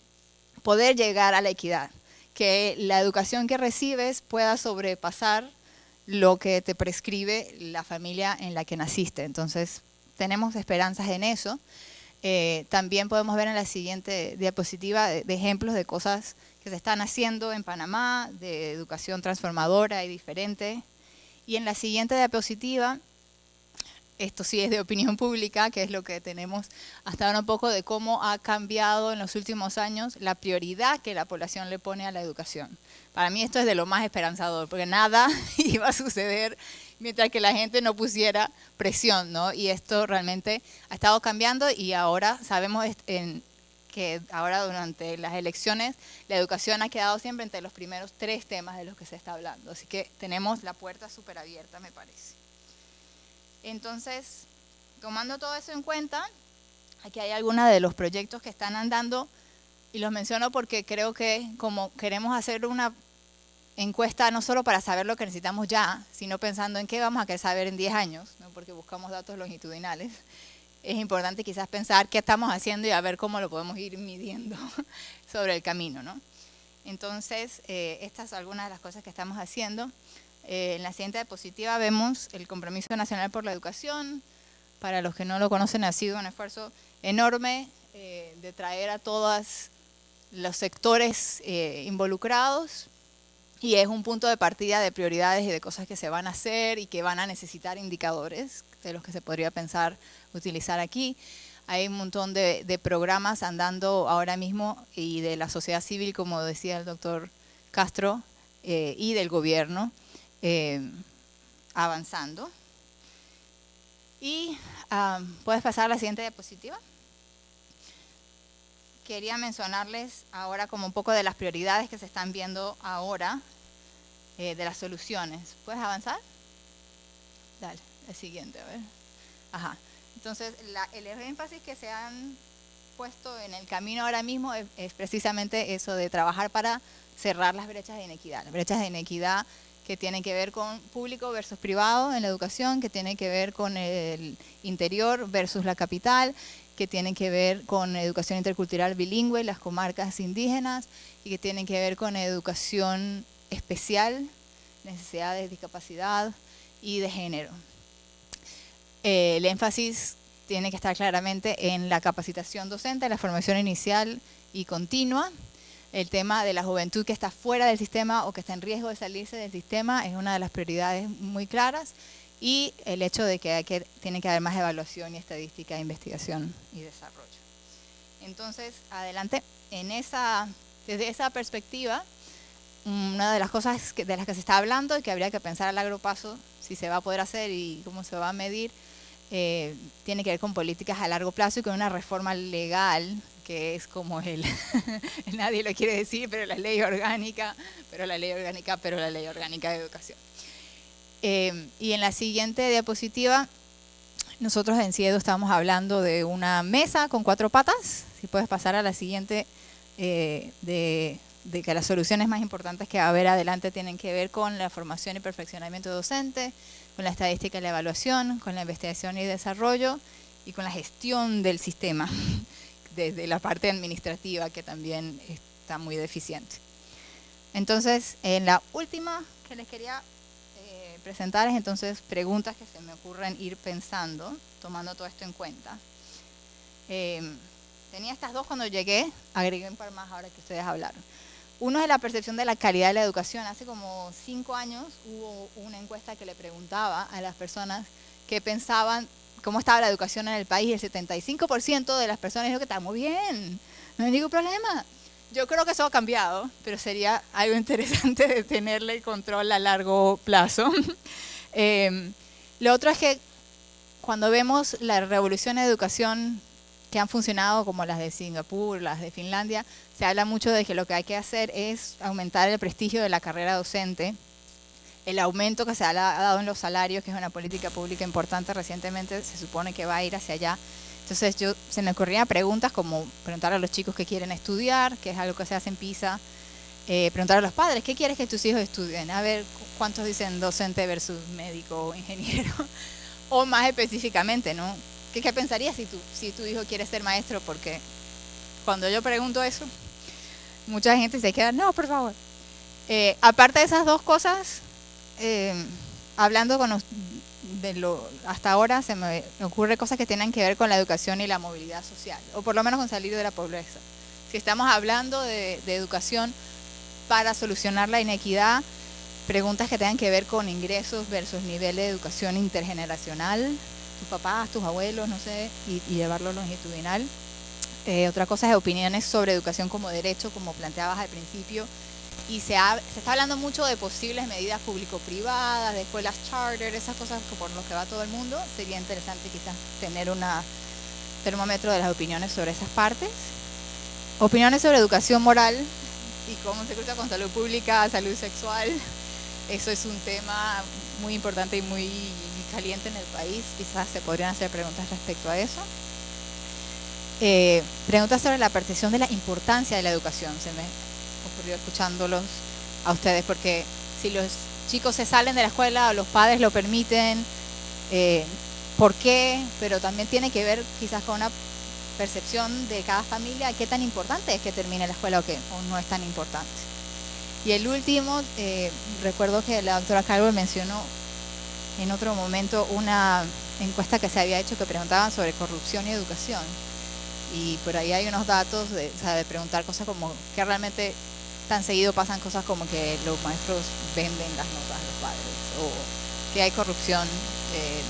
poder llegar a la equidad, que la educación que recibes pueda sobrepasar lo que te prescribe la familia en la que naciste. Entonces, tenemos esperanzas en eso. También podemos ver en la siguiente diapositiva de ejemplos de cosas que se están haciendo en Panamá, de educación transformadora y diferente. Y en la siguiente diapositiva, esto sí es de opinión pública, que es lo que tenemos hasta ahora un poco de cómo ha cambiado en los últimos años la prioridad que la población le pone a la educación. Para mí esto es de lo más esperanzador, porque nada iba a suceder mientras que la gente no pusiera presión, ¿no? Y esto realmente ha estado cambiando, y ahora sabemos que ahora durante las elecciones la educación ha quedado siempre entre los primeros 3 temas de los que se está hablando. Así que tenemos la puerta súper abierta, me parece. Entonces, tomando todo eso en cuenta, aquí hay algunos de los proyectos que están andando, y los menciono porque creo que como queremos hacer una encuesta no solo para saber lo que necesitamos ya, sino pensando en qué vamos a querer saber en 10 años, ¿no? Porque buscamos datos longitudinales, es importante quizás pensar qué estamos haciendo y a ver cómo lo podemos ir midiendo sobre el camino, ¿no? Entonces, estas son algunas de las cosas que estamos haciendo. En la siguiente diapositiva vemos el Compromiso Nacional por la Educación. Para los que no lo conocen, ha sido un esfuerzo enorme de traer a todos los sectores involucrados, y es un punto de partida de prioridades y de cosas que se van a hacer y que van a necesitar indicadores de los que se podría pensar utilizar aquí. Hay un montón de programas andando ahora mismo, y de la sociedad civil, como decía el doctor Castro, y del gobierno, avanzando. Y ¿puedes pasar a la siguiente diapositiva? Quería mencionarles ahora como un poco de las prioridades que se están viendo ahora, de las soluciones. ¿Puedes avanzar? Dale, el siguiente, a ver. Ajá. Entonces, el énfasis que se han puesto en el camino ahora mismo es precisamente eso de trabajar para cerrar las brechas de inequidad. Las brechas de inequidad que tienen que ver con público versus privado en la educación, que tienen que ver con el interior versus la capital, que tienen que ver con educación intercultural bilingüe, las comarcas indígenas, y que tienen que ver con educación especial, necesidades, discapacidad y de género. El énfasis tiene que estar claramente en la capacitación docente, la formación inicial y continua. El tema de la juventud que está fuera del sistema o que está en riesgo de salirse del sistema es una de las prioridades muy claras, y el hecho de que tiene que haber más evaluación y estadística, investigación y desarrollo. Entonces, adelante, desde esa perspectiva, una de las cosas de las que se está hablando y que habría que pensar a largo plazo si se va a poder hacer y cómo se va a medir, tiene que ver con políticas a largo plazo y con una reforma legal, que es como nadie lo quiere decir, pero la ley orgánica, pero la ley orgánica de educación. Y en la siguiente diapositiva, nosotros en CIEDU estamos hablando de una mesa con 4 patas. Si puedes pasar a la siguiente, de que las soluciones más importantes que va a haber adelante tienen que ver con la formación y perfeccionamiento docente, con la estadística y la evaluación, con la investigación y desarrollo, y con la gestión del sistema, desde la parte administrativa, que también está muy deficiente. Entonces, en la última que les quería presentar es entonces preguntas que se me ocurren ir pensando, tomando todo esto en cuenta. Tenía estas 2 cuando llegué, agregué un par más ahora que ustedes hablaron. Uno es la percepción de la calidad de la educación. Hace como 5 años hubo una encuesta que le preguntaba a las personas qué pensaban, cómo estaba la educación en el país, y el 75% de las personas dijo que está muy bien, no hay ningún problema. Yo creo que eso ha cambiado, pero sería algo interesante de tenerle el control a largo plazo. Lo otro es que cuando vemos la revolución de educación que han funcionado, como las de Singapur, las de Finlandia, se habla mucho de que lo que hay que hacer es aumentar el prestigio de la carrera docente, el aumento que se ha dado en los salarios, que es una política pública importante recientemente, se supone que va a ir hacia allá. Entonces se me ocurrían preguntas como preguntar a los chicos qué quieren estudiar, que es algo que se hace en PISA, preguntar a los padres, ¿qué quieres que tus hijos estudien? A ver cuántos dicen docente versus médico o ingeniero, o más específicamente, ¿no? ¿Qué pensarías si tu hijo quiere ser maestro? Porque cuando yo pregunto eso, mucha gente se queda, no, por favor. Aparte de esas 2 cosas, hablando hasta ahora se me ocurre cosas que tienen que ver con la educación y la movilidad social, o por lo menos con salir de la pobreza. Si estamos hablando de educación para solucionar la inequidad, preguntas que tengan que ver con ingresos versus nivel de educación intergeneracional, tus papás, tus abuelos, no sé, y llevarlo longitudinal. Otra cosa es opiniones sobre educación como derecho, como planteabas al principio. Y se está hablando mucho de posibles medidas público-privadas, de escuelas charter, esas cosas por las que va todo el mundo. Sería interesante quizás tener un termómetro de las opiniones sobre esas partes. Opiniones sobre educación moral y cómo se cruza con salud pública, salud sexual. Eso es un tema muy importante y muy caliente en el país. Quizás se podrían hacer preguntas respecto a eso. Preguntas sobre la percepción de la importancia de la educación. Se me ocurrió escuchándolos a ustedes, porque si los chicos se salen de la escuela o los padres lo permiten, ¿por qué? Pero también tiene que ver quizás con una percepción de cada familia, qué tan importante es que termine la escuela o no es tan importante. Y el último, recuerdo que la doctora Calvo mencionó en otro momento una encuesta que se había hecho que preguntaban sobre corrupción y educación. Y por ahí hay unos datos de preguntar cosas como que realmente tan seguido pasan cosas como que los maestros venden las notas a los padres, o que hay corrupción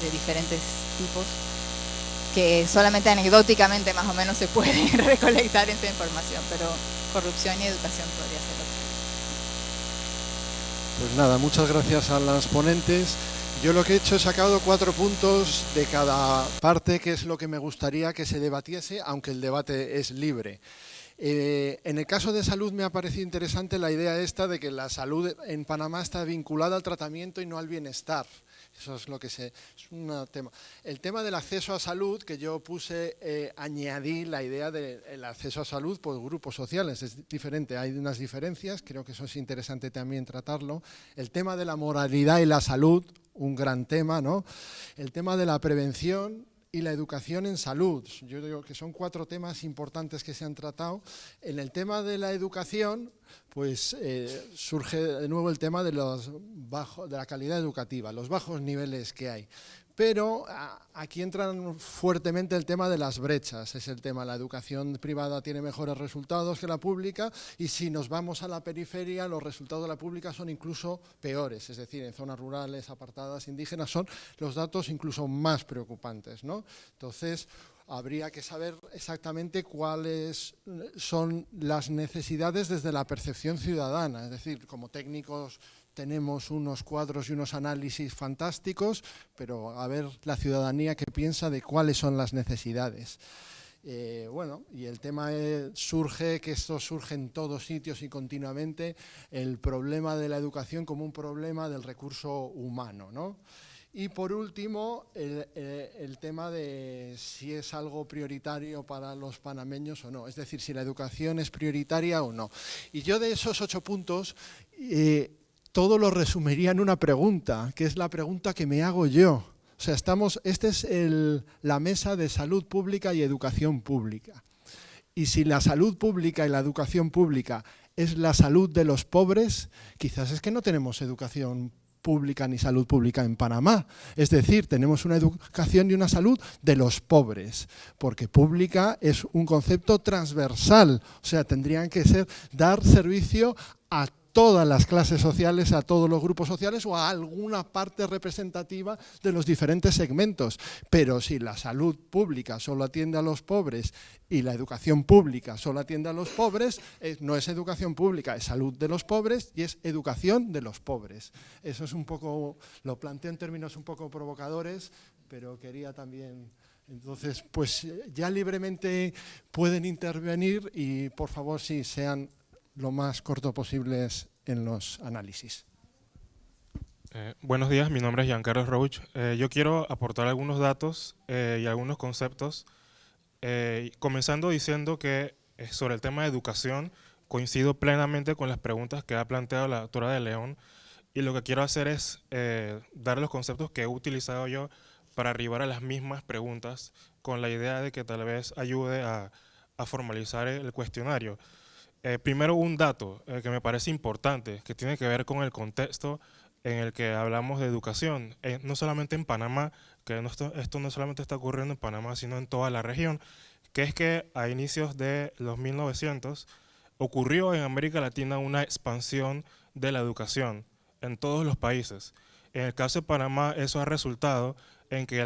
de diferentes tipos, que solamente anecdóticamente más o menos se puede recolectar esa información, pero corrupción y educación podría ser otro. Pues nada, muchas gracias a las ponentes. Yo lo que he hecho, he sacado 4 puntos de cada parte, que es lo que me gustaría que se debatiese, aunque el debate es libre. En el caso de salud me ha parecido interesante la idea esta de que la salud en Panamá está vinculada al tratamiento y no al bienestar. Eso es lo que es un tema. El tema del acceso a salud, que yo puse, añadí la idea del acceso a salud por grupos sociales, es diferente, hay unas diferencias, creo que eso es interesante también tratarlo. El tema de la moralidad y la salud, un gran tema, ¿no? El tema de la prevención y la educación en salud. Yo digo que son 4 temas importantes que se han tratado. En el tema de la educación, pues surge de nuevo el tema de la calidad educativa, los bajos niveles que hay. Pero aquí entran fuertemente el tema de las brechas, es el tema, la educación privada tiene mejores resultados que la pública y si nos vamos a la periferia los resultados de la pública son incluso peores, es decir, en zonas rurales, apartadas, indígenas, son los datos incluso más preocupantes, ¿no? Entonces, habría que saber exactamente cuáles son las necesidades desde la percepción ciudadana, es decir, como técnicos tenemos unos cuadros y unos análisis fantásticos, pero a ver la ciudadanía qué piensa de cuáles son las necesidades. Bueno, y el tema surge, que esto surge en todos sitios y continuamente, el problema de la educación como un problema del recurso humano, ¿no? Y por último, el tema de si es algo prioritario para los panameños o no, es decir, si la educación es prioritaria o no. Y yo de esos 8 puntos, todo lo resumiría en una pregunta, que es la pregunta que me hago yo. O sea, esta es la mesa de salud pública y educación pública. Y si la salud pública y la educación pública es la salud de los pobres, quizás es que no tenemos educación pública ni salud pública en Panamá. Es decir, tenemos una educación y una salud de los pobres, porque pública es un concepto transversal, o sea, tendrían que dar servicio a todas las clases sociales, a todos los grupos sociales o a alguna parte representativa de los diferentes segmentos. Pero si la salud pública solo atiende a los pobres y la educación pública solo atiende a los pobres, no es educación pública, es salud de los pobres y es educación de los pobres. Eso es un poco, lo planteo en términos un poco provocadores, pero quería también... Entonces, pues ya libremente pueden intervenir y por favor, sí, sean lo más corto posibles en los análisis. Buenos días, mi nombre es Giancarlo Roach. Yo quiero aportar algunos datos y algunos conceptos, comenzando diciendo que sobre el tema de educación coincido plenamente con las preguntas que ha planteado la doctora de León y lo que quiero hacer es dar los conceptos que he utilizado yo para arribar a las mismas preguntas con la idea de que tal vez ayude a formalizar el cuestionario. Primero un dato que me parece importante, que tiene que ver con el contexto en el que hablamos de educación, no solamente en Panamá, que esto no solamente está ocurriendo en Panamá, sino en toda la región, que es que a inicios de los 1900 ocurrió en América Latina una expansión de la educación en todos los países. En el caso de Panamá, eso ha resultado en que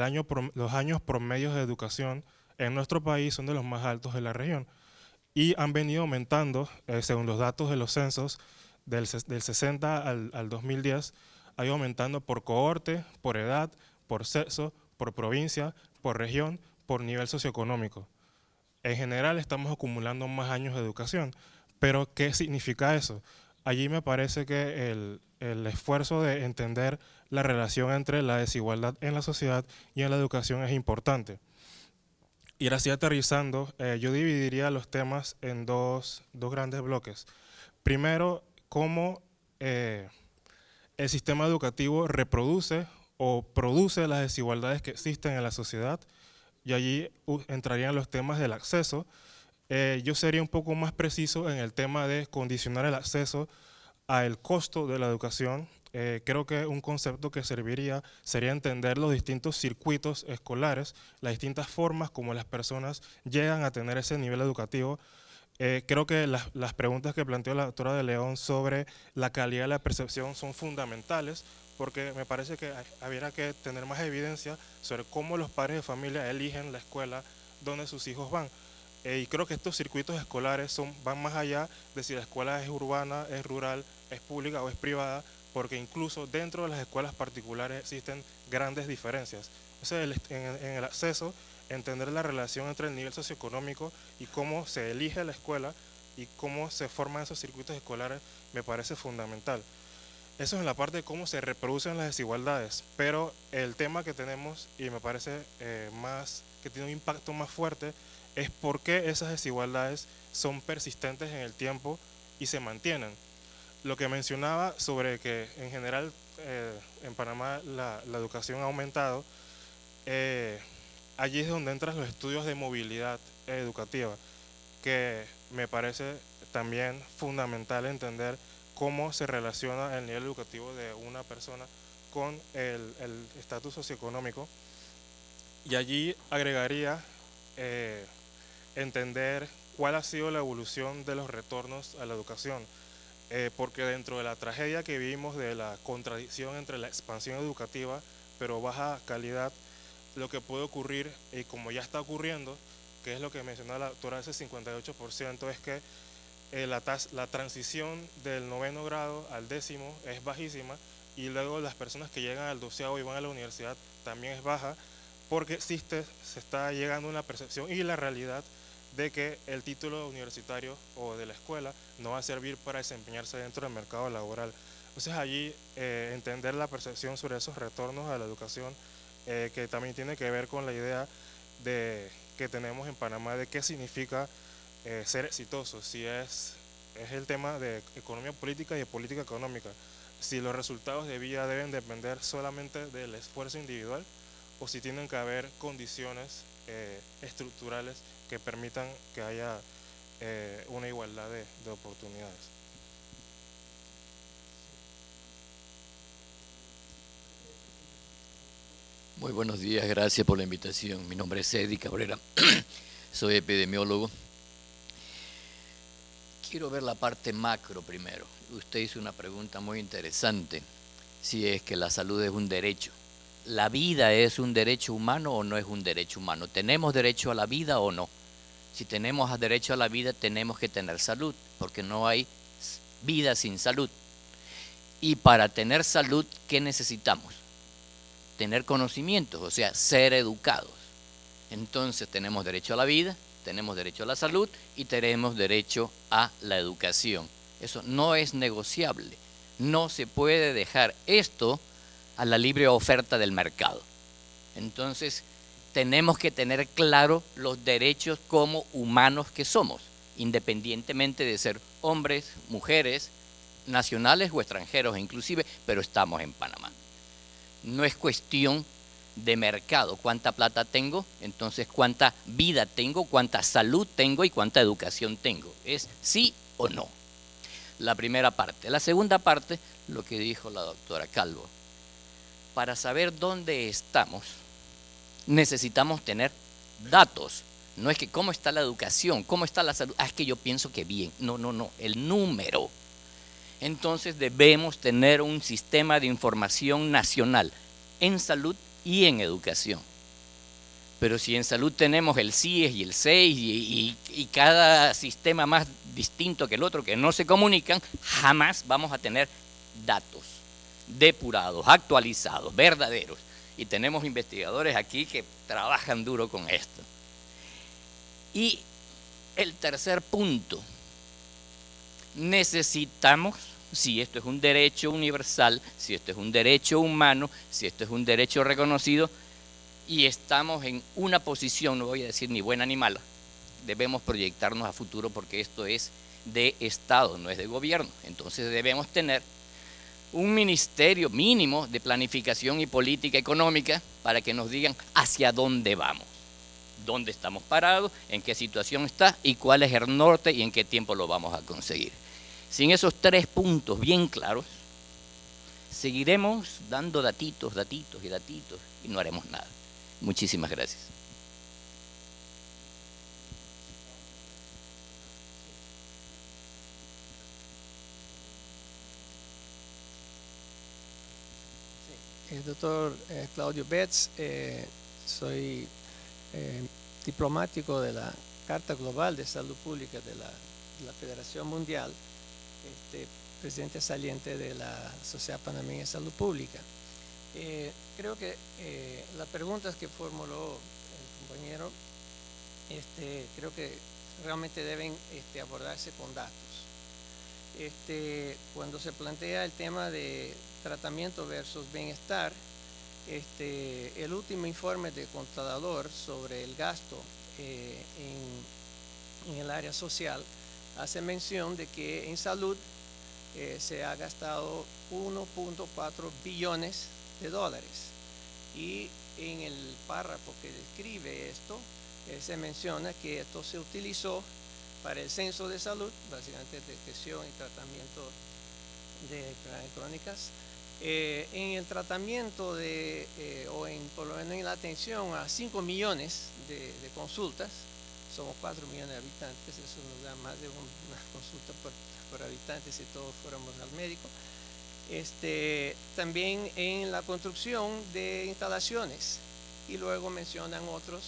los años promedios de educación en nuestro país son de los más altos de la región. Y han venido aumentando, según los datos de los censos, del 60 al 2010, ha ido aumentando por cohorte, por edad, por sexo, por provincia, por región, por nivel socioeconómico. En general estamos acumulando más años de educación, pero ¿qué significa eso? Allí me parece que el esfuerzo de entender la relación entre la desigualdad en la sociedad y en la educación es importante. Y ahora sí aterrizando, yo dividiría los temas en dos grandes bloques. Primero, cómo el sistema educativo reproduce o produce las desigualdades que existen en la sociedad, y allí entrarían los temas del acceso. Yo sería un poco más preciso en el tema de condicionar el acceso al costo de la educación, creo que un concepto que serviría sería entender los distintos circuitos escolares, las distintas formas como las personas llegan a tener ese nivel educativo. Creo que las preguntas que planteó la doctora de León sobre la calidad de la percepción son fundamentales, porque me parece que habría que tener más evidencia sobre cómo los padres de familia eligen la escuela donde sus hijos van. Y creo que estos circuitos escolares van más allá de si la escuela es urbana, es rural, es pública o es privada, porque incluso dentro de las escuelas particulares existen grandes diferencias. O sea, en el acceso, entender la relación entre el nivel socioeconómico y cómo se elige la escuela y cómo se forman esos circuitos escolares me parece fundamental. Eso es en la parte de cómo se reproducen las desigualdades, pero el tema que tenemos, y me parece que tiene un impacto más fuerte, es por qué esas desigualdades son persistentes en el tiempo y se mantienen. Lo que mencionaba sobre que en general en Panamá la educación ha aumentado, allí es donde entran los estudios de movilidad educativa, que me parece también fundamental entender cómo se relaciona el nivel educativo de una persona con el estatus socioeconómico. Y allí agregaría entender cuál ha sido la evolución de los retornos a la educación, porque dentro de la tragedia que vivimos de la contradicción entre la expansión educativa pero baja calidad, lo que puede ocurrir, y como ya está ocurriendo, que es lo que mencionaba la doctora, ese 58%, es que la transición del 9º grado al 10º es bajísima, y luego las personas que llegan al 12º y van a la universidad también es baja, porque se está llegando a una percepción y la realidad de que el título universitario o de la escuela no va a servir para desempeñarse dentro del mercado laboral. Entonces allí entender la percepción sobre esos retornos a la educación, que también tiene que ver con la idea que tenemos en Panamá de qué significa ser exitoso, si es el tema de economía política y de política económica, si los resultados de vida deben depender solamente del esfuerzo individual o si tienen que haber condiciones estructurales que permitan que haya una igualdad de oportunidades. Muy buenos días, gracias por la invitación. Mi nombre es Eddie Cabrera, soy epidemiólogo. Quiero ver la parte macro primero. Usted hizo una pregunta muy interesante, si es que la salud es un derecho. ¿La vida es un derecho humano o no es un derecho humano? ¿Tenemos derecho a la vida o no? Si tenemos derecho a la vida, tenemos que tener salud, porque no hay vida sin salud. Y para tener salud, ¿qué necesitamos? Tener conocimientos, o sea, ser educados. Entonces tenemos derecho a la vida, tenemos derecho a la salud y tenemos derecho a la educación. Eso no es negociable. No se puede dejar esto a la libre oferta del mercado. Entonces tenemos que tener claro los derechos como humanos que somos, independientemente de ser hombres, mujeres, nacionales o extranjeros inclusive, pero estamos en Panamá. No es cuestión de mercado, cuánta plata tengo, entonces cuánta vida tengo, cuánta salud tengo y cuánta educación tengo. Es sí o no. La primera parte. La segunda parte, lo que dijo la doctora Calvo. Para saber dónde estamos, necesitamos tener datos. No es que cómo está la educación, cómo está la salud. Es que yo pienso que bien. No, el número. Entonces debemos tener un sistema de información nacional en salud y en educación. Pero si en salud tenemos el CIES y el CEIS y cada sistema más distinto que el otro que no se comunican, jamás vamos a tener datos depurados, actualizados, verdaderos. Y tenemos investigadores aquí que trabajan duro con esto. Y el tercer punto, necesitamos, si esto es un derecho universal, si esto es un derecho humano, si esto es un derecho reconocido, y estamos en una posición, no voy a decir ni buena ni mala, debemos proyectarnos a futuro porque esto es de Estado, no es de gobierno. Entonces debemos tener un ministerio mínimo de planificación y política económica para que nos digan hacia dónde vamos, dónde estamos parados, en qué situación está y cuál es el norte y en qué tiempo lo vamos a conseguir. Sin esos 3 puntos bien claros, seguiremos dando datitos y no haremos nada. Muchísimas gracias. Doctor Claudio Betts, soy diplomático de la Carta Global de Salud Pública de la Federación Mundial, presidente saliente de la Sociedad Panameña de Salud Pública. Creo que las preguntas que formuló el compañero creo que realmente deben abordarse con datos. Cuando se plantea el tema de tratamiento versus bienestar, el último informe de Contralor sobre el gasto en el área social hace mención de que en salud se ha gastado 1.4 billones de dólares, y en el párrafo que describe esto se menciona que esto se utilizó para el censo de salud, básicamente detección y tratamiento de enfermedades crónicas, en el tratamiento por lo menos en la atención a 5 millones de consultas. Somos 4 millones de habitantes, eso nos da más de una consulta por habitante si todos fuéramos al médico. También en la construcción de instalaciones, y luego mencionan otros.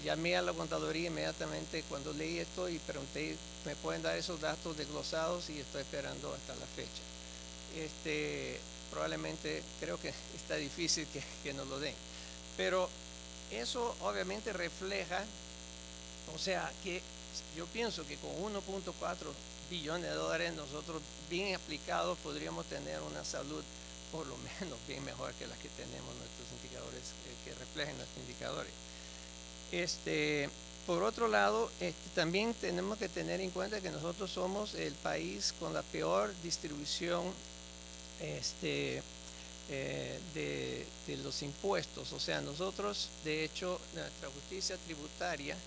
Llamé a la contaduría inmediatamente cuando leí esto y pregunté, ¿me pueden dar esos datos desglosados? Y estoy esperando hasta la fecha. Probablemente creo que está difícil que nos lo den, pero eso obviamente refleja, o sea, que yo pienso que con 1.4 billones de dólares nosotros bien aplicados podríamos tener una salud por lo menos bien mejor que la que tenemos, nuestros indicadores que reflejen nuestros indicadores. Por otro lado, también tenemos que tener en cuenta que nosotros somos el país con la peor distribución de los impuestos. O sea, nosotros, de hecho, nuestra justicia tributaria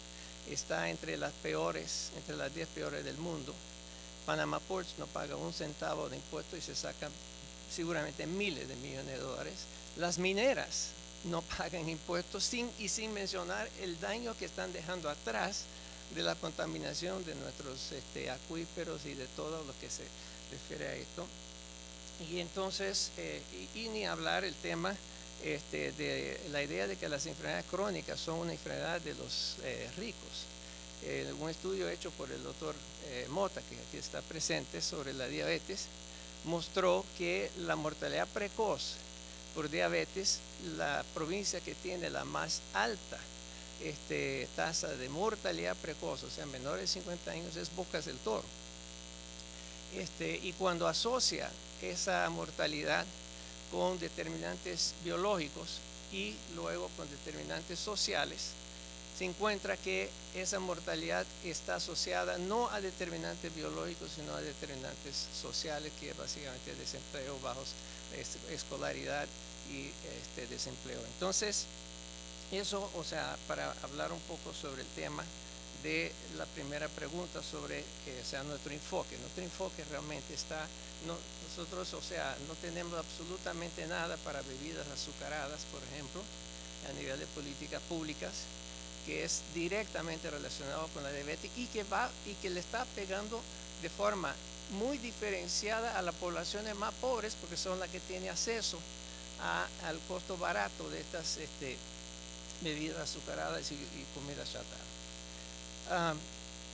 está entre las peores, entre las 10 peores del mundo. Panama Ports no paga un centavo de impuestos y se sacan seguramente miles de millones de dólares. Las mineras no pagan impuestos sin mencionar el daño que están dejando atrás de la contaminación de nuestros acuíferos y de todo lo que se refiere a esto. Y entonces, y ni hablar el tema de la idea de que las enfermedades crónicas son una enfermedad de los ricos. Un estudio hecho por el doctor Mota, que aquí está presente, sobre la diabetes, mostró que la mortalidad precoz por diabetes, la provincia que tiene la más alta tasa de mortalidad precoz, o sea, menores de 50 años, es Bocas del Toro. Y cuando asocia esa mortalidad con determinantes biológicos y luego con determinantes sociales, se encuentra que esa mortalidad está asociada no a determinantes biológicos, sino a determinantes sociales, que es básicamente desempleo, bajos escolaridad y desempleo. Entonces, eso, o sea, para hablar un poco sobre el tema de la primera pregunta sobre o sea, nuestro enfoque realmente está, nosotros, o sea, no tenemos absolutamente nada para bebidas azucaradas, por ejemplo, a nivel de políticas públicas, que es directamente relacionado con la diabetes y que le está pegando de forma muy diferenciada a las poblaciones más pobres, porque son las que tienen acceso al costo barato de estas bebidas azucaradas y comida chatarra.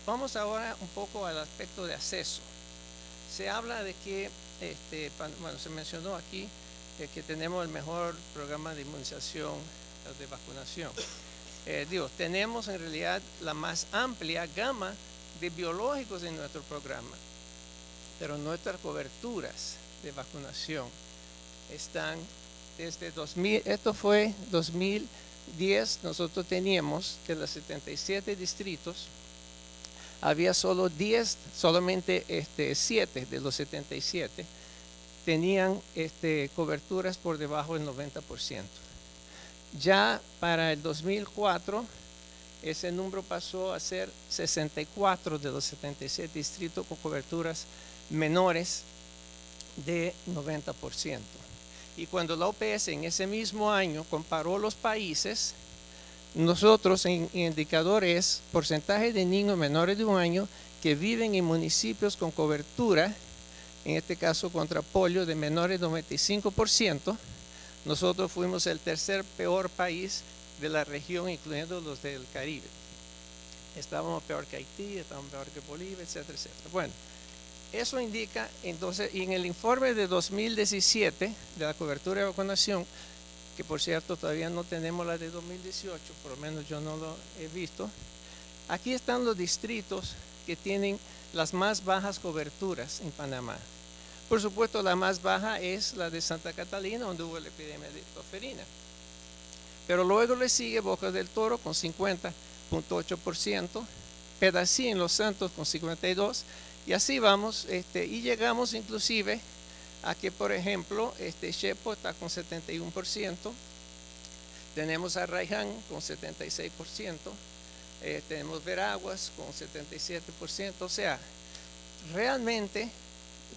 Vamos ahora un poco al aspecto de acceso. Se habla de que, bueno, se mencionó aquí que tenemos el mejor programa de inmunización, de vacunación. Tenemos en realidad la más amplia gama de biológicos en nuestro programa, pero nuestras coberturas de vacunación están desde 2000, esto fue 2010, nosotros teníamos de los 77 distritos, había solamente 7 de los 77 tenían coberturas por debajo del 90%. Ya para el 2004, ese número pasó a ser 64 de los 77 distritos con coberturas menores de 90%. Y cuando la OPS en ese mismo año comparó los países, nosotros en indicadores porcentaje de niños menores de 1 año que viven en municipios con cobertura, en este caso contra polio, de menores de 95%, nosotros fuimos el tercer peor país de la región, incluyendo los del Caribe. Estábamos peor que Haití, estábamos peor que Bolivia, etcétera, etcétera. Bueno, eso indica, entonces, y en el informe de 2017 de la cobertura de vacunación, que por cierto todavía no tenemos la de 2018, por lo menos yo no lo he visto, aquí están los distritos que tienen las más bajas coberturas en Panamá. Por supuesto, la más baja es la de Santa Catalina, donde hubo la epidemia de tosferina. Pero luego le sigue Bocas del Toro con 50.8%, Pedací en Los Santos con 52%, y así vamos, y llegamos inclusive a que, por ejemplo, Chepo está con 71%, tenemos a Arraiján con 76%, tenemos Veraguas con 77%, o sea, realmente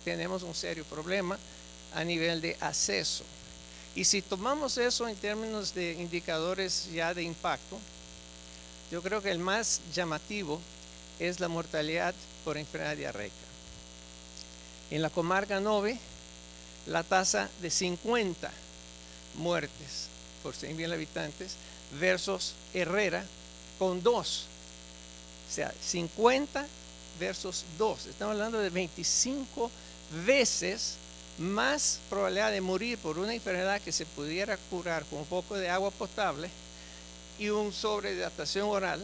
tenemos un serio problema a nivel de acceso. Y si tomamos eso en términos de indicadores ya de impacto, yo creo que el más llamativo es la mortalidad por enfermedad diarreica. En la comarca 9, la tasa de 50 muertes por 100,000 habitantes versus Herrera con 2. O sea, 50 versus 2. Estamos hablando de 25 veces más probabilidad de morir por una enfermedad que se pudiera curar con un poco de agua potable y un sobrehidratación oral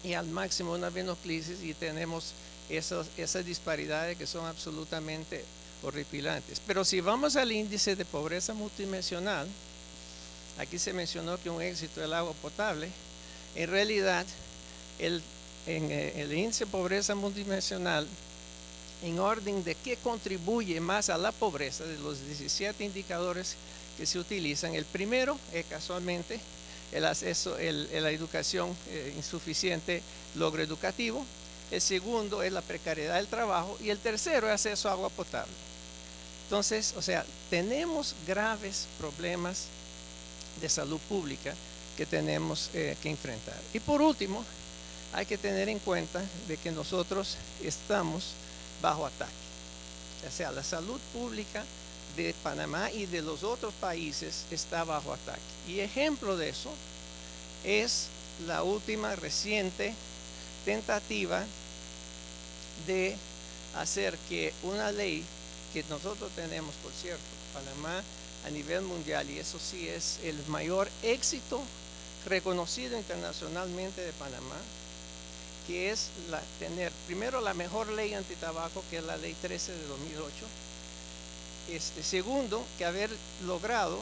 y al máximo una venoclisis, y tenemos esas disparidades que son absolutamente horripilantes. Pero si vamos al índice de pobreza multidimensional, aquí se mencionó que un éxito del agua potable, en realidad el índice de pobreza multidimensional, en orden de qué contribuye más a la pobreza, de los 17 indicadores que se utilizan, el primero es casualmente el acceso, la educación insuficiente, logro educativo. El segundo es la precariedad del trabajo, y el tercero es acceso a agua potable. Entonces, o sea, tenemos graves problemas de salud pública que tenemos que enfrentar. Y por último, hay que tener en cuenta de que nosotros estamos bajo ataque. O sea, la salud pública de Panamá y de los otros países está bajo ataque. Y ejemplo de eso es la última reciente tentativa de hacer que una ley que nosotros tenemos, por cierto, Panamá a nivel mundial, y eso sí es el mayor éxito reconocido internacionalmente de Panamá, que es tener primero la mejor ley antitabaco, que es la ley 13 de 2008. Segundo, que haber logrado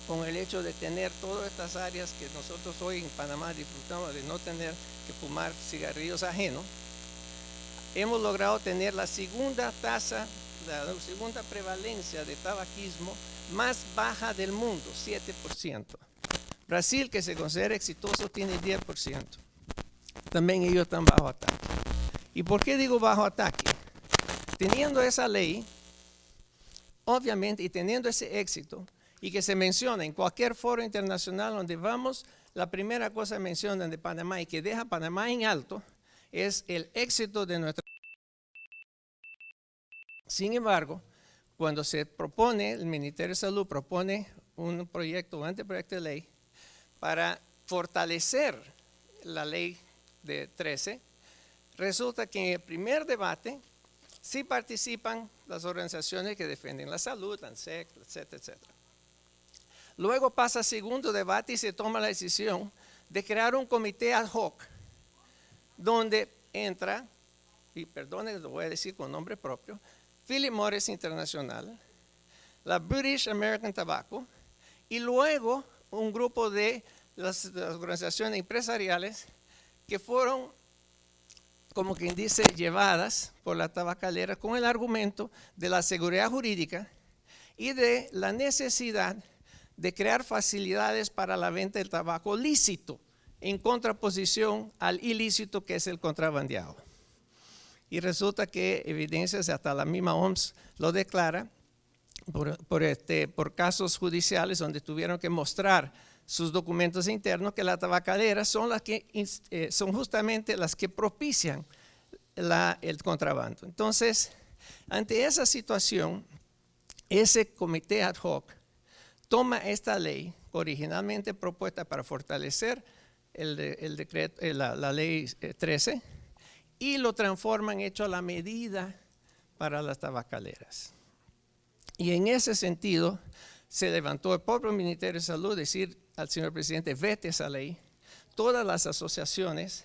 con el hecho de tener todas estas áreas que nosotros hoy en Panamá disfrutamos de no tener que fumar cigarrillos ajenos, hemos logrado tener la segunda tasa, la segunda prevalencia de tabaquismo más baja del mundo, 7%. Brasil, que se considera exitoso, tiene 10%. También ellos están bajo ataque. ¿Y por qué digo bajo ataque? Teniendo esa ley, obviamente, y teniendo ese éxito, y que se menciona en cualquier foro internacional donde vamos, la primera cosa que mencionan de Panamá y que deja a Panamá en alto es el éxito de nuestra. Sin embargo, cuando se propone, el Ministerio de Salud propone un proyecto, un anteproyecto de ley para fortalecer la ley de 13, resulta que en el primer debate sí participan las organizaciones que defienden la salud, la ANSEC, etcétera, etcétera. Luego pasa segundo debate y se toma la decisión de crear un comité ad hoc donde entra, y perdone, lo voy a decir con nombre propio, Philip Morris Internacional, la British American Tobacco, y luego un grupo de las organizaciones empresariales que fueron, como quien dice, llevadas por la tabacalera con el argumento de la seguridad jurídica y de la necesidad de crear facilidades para la venta del tabaco lícito en contraposición al ilícito, que es el contrabandeado. Y resulta que evidencias, hasta la misma OMS lo declara, por casos judiciales donde tuvieron que mostrar sus documentos internos, que las tabacaleras son las que son justamente las que propician el contrabando. Entonces, ante esa situación, ese comité ad hoc toma esta ley originalmente propuesta para fortalecer el decreto, la ley 13, y lo transforman hecho a la medida para las tabacaleras. Y en ese sentido se levantó el propio Ministerio de Salud decir al señor presidente, vete esa ley. Todas las asociaciones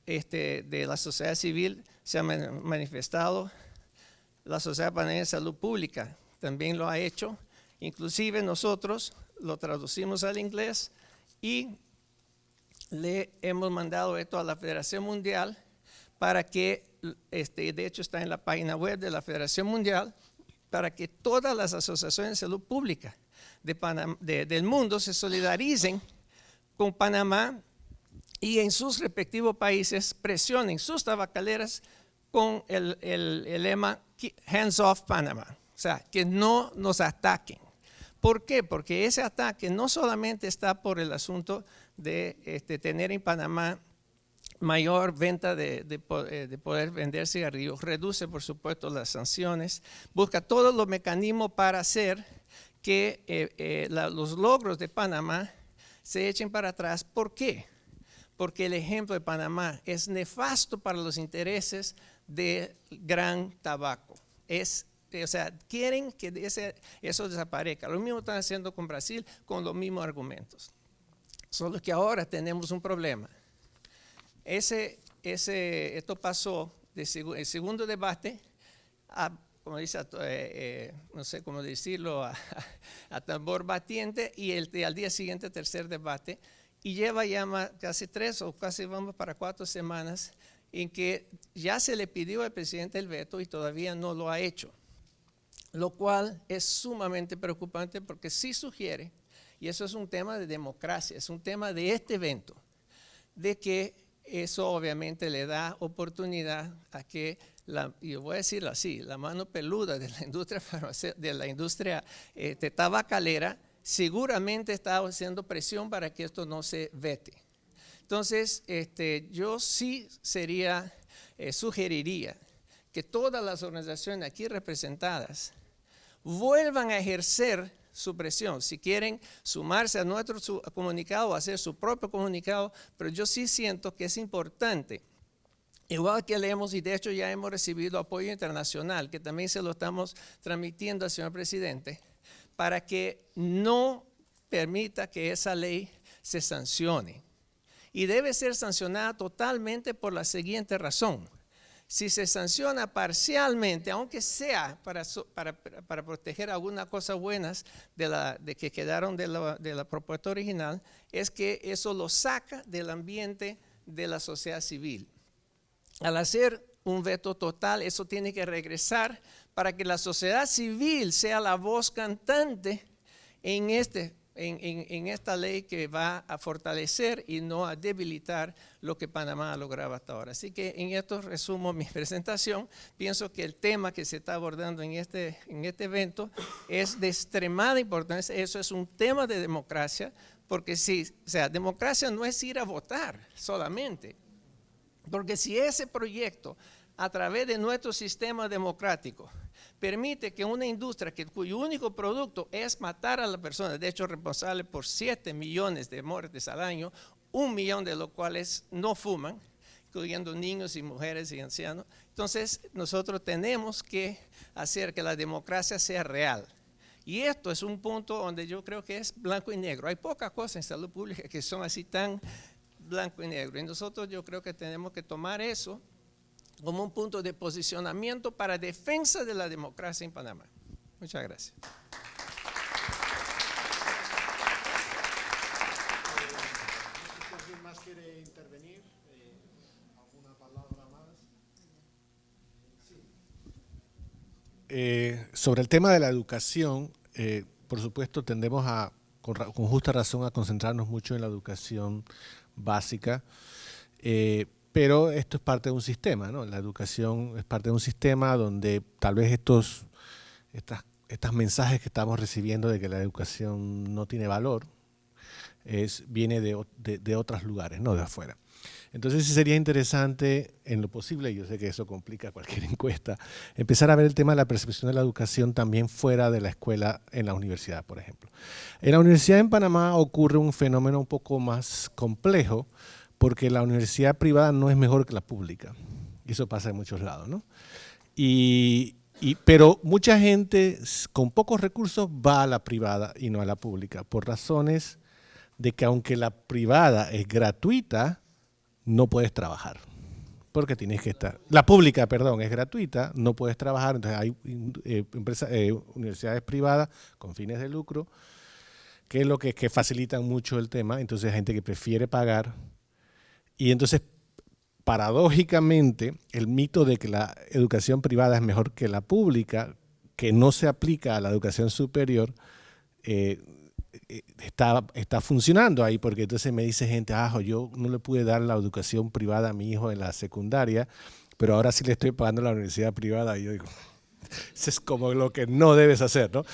de la sociedad civil se han manifestado, la Sociedad Panameña de Salud Pública también lo ha hecho, inclusive nosotros lo traducimos al inglés y le hemos mandado esto a la Federación Mundial para que, de hecho está en la página web de la Federación Mundial, para que todas las asociaciones de salud pública del mundo se solidaricen con Panamá y en sus respectivos países presionen sus tabacaleras con el lema Hands Off Panama, o sea, que no nos ataquen. ¿Por qué? Porque ese ataque no solamente está por el asunto de tener en Panamá mayor venta de poder vender cigarrillos, reduce por supuesto las sanciones, busca todos los mecanismos para hacer que los logros de Panamá se echen para atrás. ¿Por qué? Porque el ejemplo de Panamá es nefasto para los intereses del gran tabaco. O sea, quieren que eso desaparezca. Lo mismo están haciendo con Brasil con los mismos argumentos. Solo que ahora tenemos un problema. Esto pasó el segundo debate como dice, no sé cómo decirlo, a tambor batiente, y al día siguiente tercer debate, y lleva ya casi 3 o casi vamos para 4 semanas en que ya se le pidió al presidente el veto y todavía no lo ha hecho, lo cual es sumamente preocupante porque sí sugiere, y eso es un tema de democracia, es un tema de este evento, de que eso obviamente le da oportunidad a que, y voy a decirlo así, la mano peluda de la industria tabacalera seguramente está haciendo presión para que esto no se vete. Entonces, yo sí sugeriría que todas las organizaciones aquí representadas vuelvan a ejercer su presión, si quieren sumarse a nuestro comunicado o hacer su propio comunicado, pero yo sí siento que es importante, igual que leemos y de hecho ya hemos recibido apoyo internacional, que también se lo estamos transmitiendo al señor presidente, para que no permita que esa ley se sancione. Y debe ser sancionada totalmente por la siguiente razón. Si se sanciona parcialmente, aunque sea para proteger algunas cosas buenas de que quedaron de la propuesta original, es que eso lo saca del ambiente de la sociedad civil. Al hacer un veto total, eso tiene que regresar para que la sociedad civil sea la voz cantante en esta ley que va a fortalecer y no a debilitar lo que Panamá ha logrado hasta ahora. Así que en esto resumo mi presentación. Pienso que el tema que se está abordando en este evento es de extremada importancia. Eso es un tema de democracia, porque democracia no es ir a votar solamente. Porque si ese proyecto, a través de nuestro sistema democrático, permite que una industria cuyo único producto es matar a la persona, de hecho responsable por 7 millones de muertes al año, 1 millón de los cuales no fuman, incluyendo niños y mujeres y ancianos. Entonces nosotros tenemos que hacer que la democracia sea real. Y esto es un punto donde yo creo que es blanco y negro. Hay pocas cosas en salud pública que son así tan blanco y negro. Y nosotros yo creo que tenemos que tomar eso como un punto de posicionamiento para defensa de la democracia en Panamá. Muchas gracias. ¿Alguien más quiere intervenir? ¿Alguna palabra más? Sí. Sobre el tema de la educación, por supuesto tendemos con justa razón a concentrarnos mucho en la educación básica. pero esto es parte de un sistema, ¿no? La educación es parte de un sistema donde tal vez estos mensajes que estamos recibiendo de que la educación no tiene valor viene de otros lugares, no de afuera. Entonces sí sería interesante, en lo posible, yo sé que eso complica cualquier encuesta, empezar a ver el tema de la percepción de la educación también fuera de la escuela, en la universidad, por ejemplo. En la universidad en Panamá ocurre un fenómeno un poco más complejo, porque la universidad privada no es mejor que la pública. Y eso pasa en muchos lados, ¿no? Pero mucha gente con pocos recursos va a la privada y no a la pública, por razones de que aunque la privada es gratuita, no puedes trabajar, porque tienes que estar. La pública, perdón, es gratuita, no puedes trabajar, entonces hay universidades privadas con fines de lucro, que es lo que facilitan mucho el tema, entonces hay gente que prefiere pagar, y entonces paradójicamente el mito de que la educación privada es mejor que la pública, que no se aplica a la educación superior, está funcionando ahí, porque entonces me dice gente, yo no le pude dar la educación privada a mi hijo en la secundaria, pero ahora sí le estoy pagando la universidad privada, y yo digo, eso es como lo que no debes hacer, ¿no?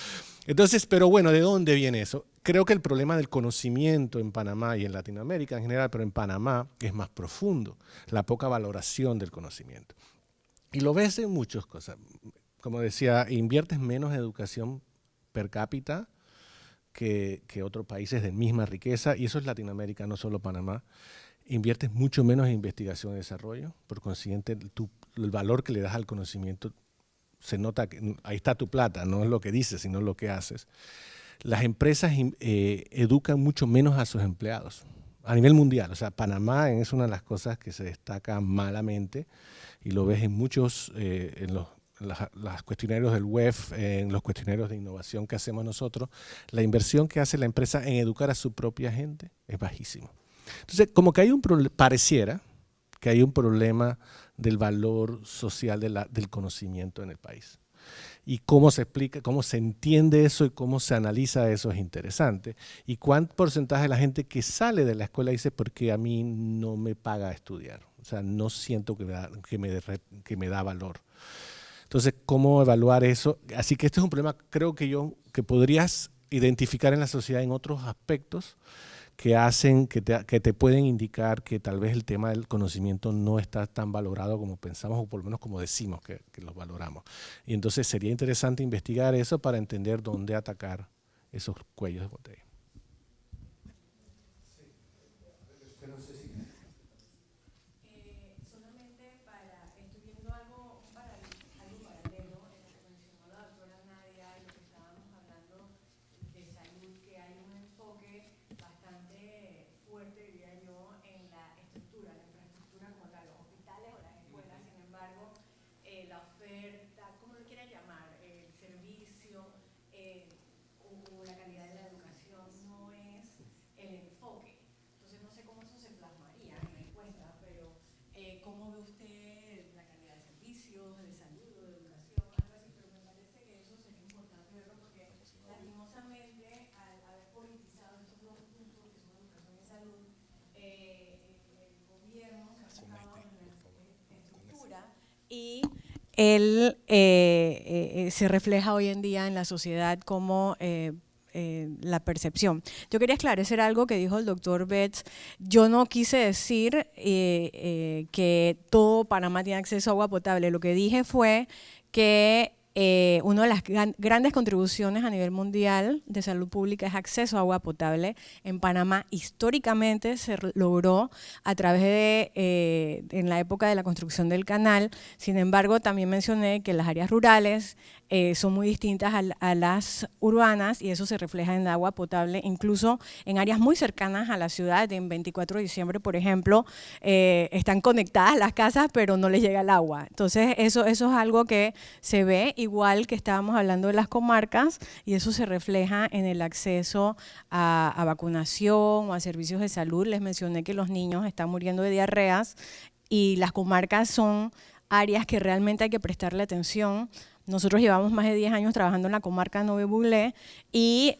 Entonces, pero bueno, ¿de dónde viene eso? Creo que el problema del conocimiento en Panamá y en Latinoamérica en general, pero en Panamá es más profundo, la poca valoración del conocimiento. Y lo ves en muchas cosas. Como decía, inviertes menos en educación per cápita que otros países de misma riqueza, y eso es Latinoamérica, no solo Panamá. Inviertes mucho menos en investigación y desarrollo, por consiguiente el valor que le das al conocimiento se nota que ahí está tu plata, no es lo que dices, sino lo que haces. Las empresas educan mucho menos a sus empleados a nivel mundial. O sea, Panamá es una de las cosas que se destaca malamente, y lo ves en muchos, en los cuestionarios del WEF, en los cuestionarios de innovación que hacemos nosotros. La inversión que hace la empresa en educar a su propia gente es bajísima. Entonces, como que hay pareciera que hay un problema del valor social del conocimiento en el país. Y cómo se explica, cómo se entiende eso y cómo se analiza eso es interesante. Y cuánto porcentaje de la gente que sale de la escuela dice, porque a mí no me paga estudiar. O sea, no siento que me da valor. Entonces, ¿cómo evaluar eso? Así que este es un problema, creo que podrías identificar en la sociedad en otros aspectos que hacen, que te pueden indicar que tal vez el tema del conocimiento no está tan valorado como pensamos, o por lo menos como decimos que los valoramos. Y entonces sería interesante investigar eso para entender dónde atacar esos cuellos de botella. Solamente estoy viendo algo paralelo en lo que mencionó la doctora Nadia y lo que estábamos hablando de salud, que hay un enfoque bastante fuerte, diría yo, en la estructura, la infraestructura como tal, los hospitales o las escuelas. Sin embargo, la oferta, como lo quieran llamar, el servicio o la calidad de la educación no es el enfoque. Entonces no sé cómo eso se plasmaría en la encuesta, pero ¿cómo ve usted la calidad de servicios, de salud o de educación? Algo así, pero me parece que eso sería importante verlo, porque lastimosamente al haber politizado estos dos puntos que son educación y salud, el gobierno se ha enfocado en la estructura y él se refleja hoy en día en la sociedad como la percepción. Yo quería esclarecer algo que dijo el doctor Betts. Yo no quise decir que todo Panamá tiene acceso a agua potable. Lo que dije fue que una de las grandes contribuciones a nivel mundial de salud pública es acceso a agua potable. En Panamá históricamente se logró a través de, en la época de la construcción del canal. Sin embargo, también mencioné que las áreas rurales son muy distintas a las urbanas, y eso se refleja en el agua potable, incluso en áreas muy cercanas a la ciudad. En 24 de diciembre, por ejemplo, están conectadas las casas, pero no les llega el agua. Entonces, eso es algo que se ve, igual que estábamos hablando de las comarcas, y eso se refleja en el acceso a vacunación o a servicios de salud. Les mencioné que los niños están muriendo de diarreas, y las comarcas son áreas que realmente hay que prestarle atención. Nosotros llevamos más de 10 años trabajando en la comarca Nove Buglé, y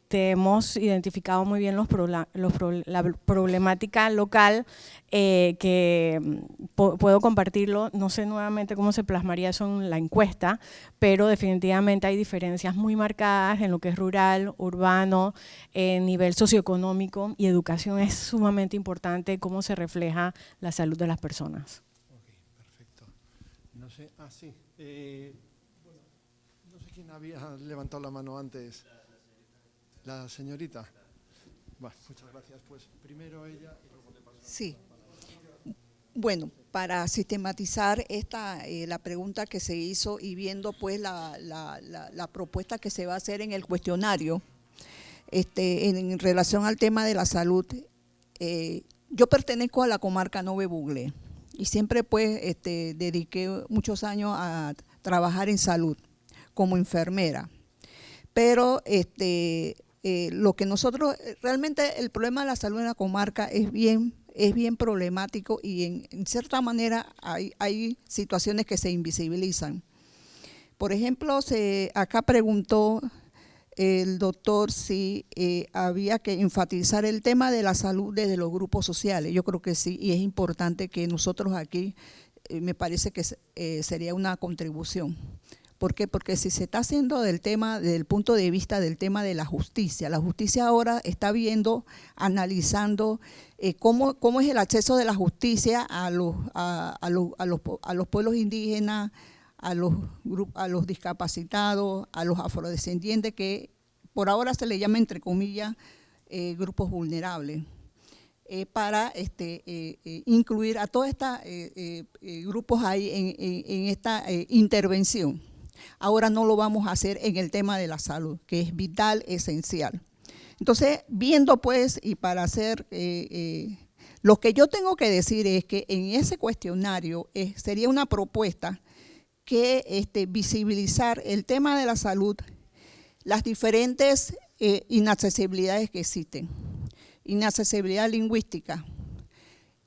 te hemos identificado muy bien la problemática local, que puedo compartirlo. No sé nuevamente cómo se plasmaría eso en la encuesta, pero definitivamente hay diferencias muy marcadas en lo que es rural, urbano, nivel socioeconómico, y educación es sumamente importante cómo se refleja la salud de las personas. Ok, perfecto. No sé, sí. Bueno, no sé quién había levantado la mano antes. La señorita. Bueno, muchas gracias. Pues primero ella y luego le paso. Sí. Bueno, para sistematizar la pregunta que se hizo y viendo pues la propuesta que se va a hacer en el cuestionario, en relación al tema de la salud, yo pertenezco a la comarca Nove Buglé y siempre pues dediqué muchos años a trabajar en salud como enfermera, pero lo que nosotros, realmente el problema de la salud en la comarca es bien problemático y en cierta manera hay situaciones que se invisibilizan. Por ejemplo, acá preguntó el doctor si había que enfatizar el tema de la salud desde los grupos sociales. Yo creo que sí, y es importante que nosotros aquí, me parece que sería una contribución. ¿Por qué? Porque si se está haciendo desde el punto de vista del tema de la justicia ahora está viendo, analizando cómo es el acceso de la justicia a los pueblos indígenas, a los discapacitados, a los afrodescendientes, que por ahora se le llama entre comillas grupos vulnerables, para incluir a todos estos grupos ahí en esta intervención. Ahora no lo vamos a hacer en el tema de la salud, que es vital, esencial. Entonces, viendo pues, y para hacer, lo que yo tengo que decir es que en ese cuestionario sería una propuesta que visibilizar el tema de la salud, las diferentes inaccesibilidades que existen, inaccesibilidad lingüística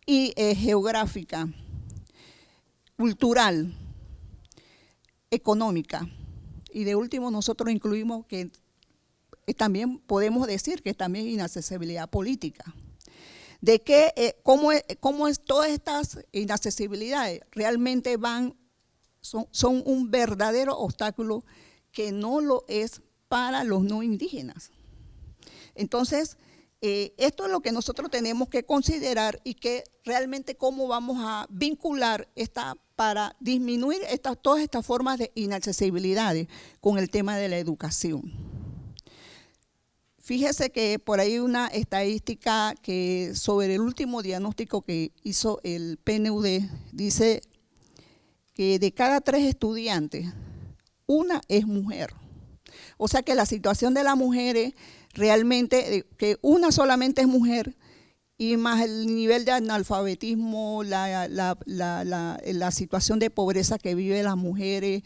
y geográfica, cultural, económica, y de último nosotros incluimos que también podemos decir que también inaccesibilidad política. De que cómo es todas estas inaccesibilidades realmente son un verdadero obstáculo que no lo es para los no indígenas. Entonces, esto es lo que nosotros tenemos que considerar y que realmente cómo vamos a vincular para disminuir todas estas formas de inaccesibilidades con el tema de la educación. Fíjese que por ahí una estadística que sobre el último diagnóstico que hizo el PNUD dice que de cada 3 estudiantes, una es mujer. O sea que la situación de las mujeres realmente, que una solamente es mujer, y más el nivel de analfabetismo, la situación de pobreza que viven las mujeres,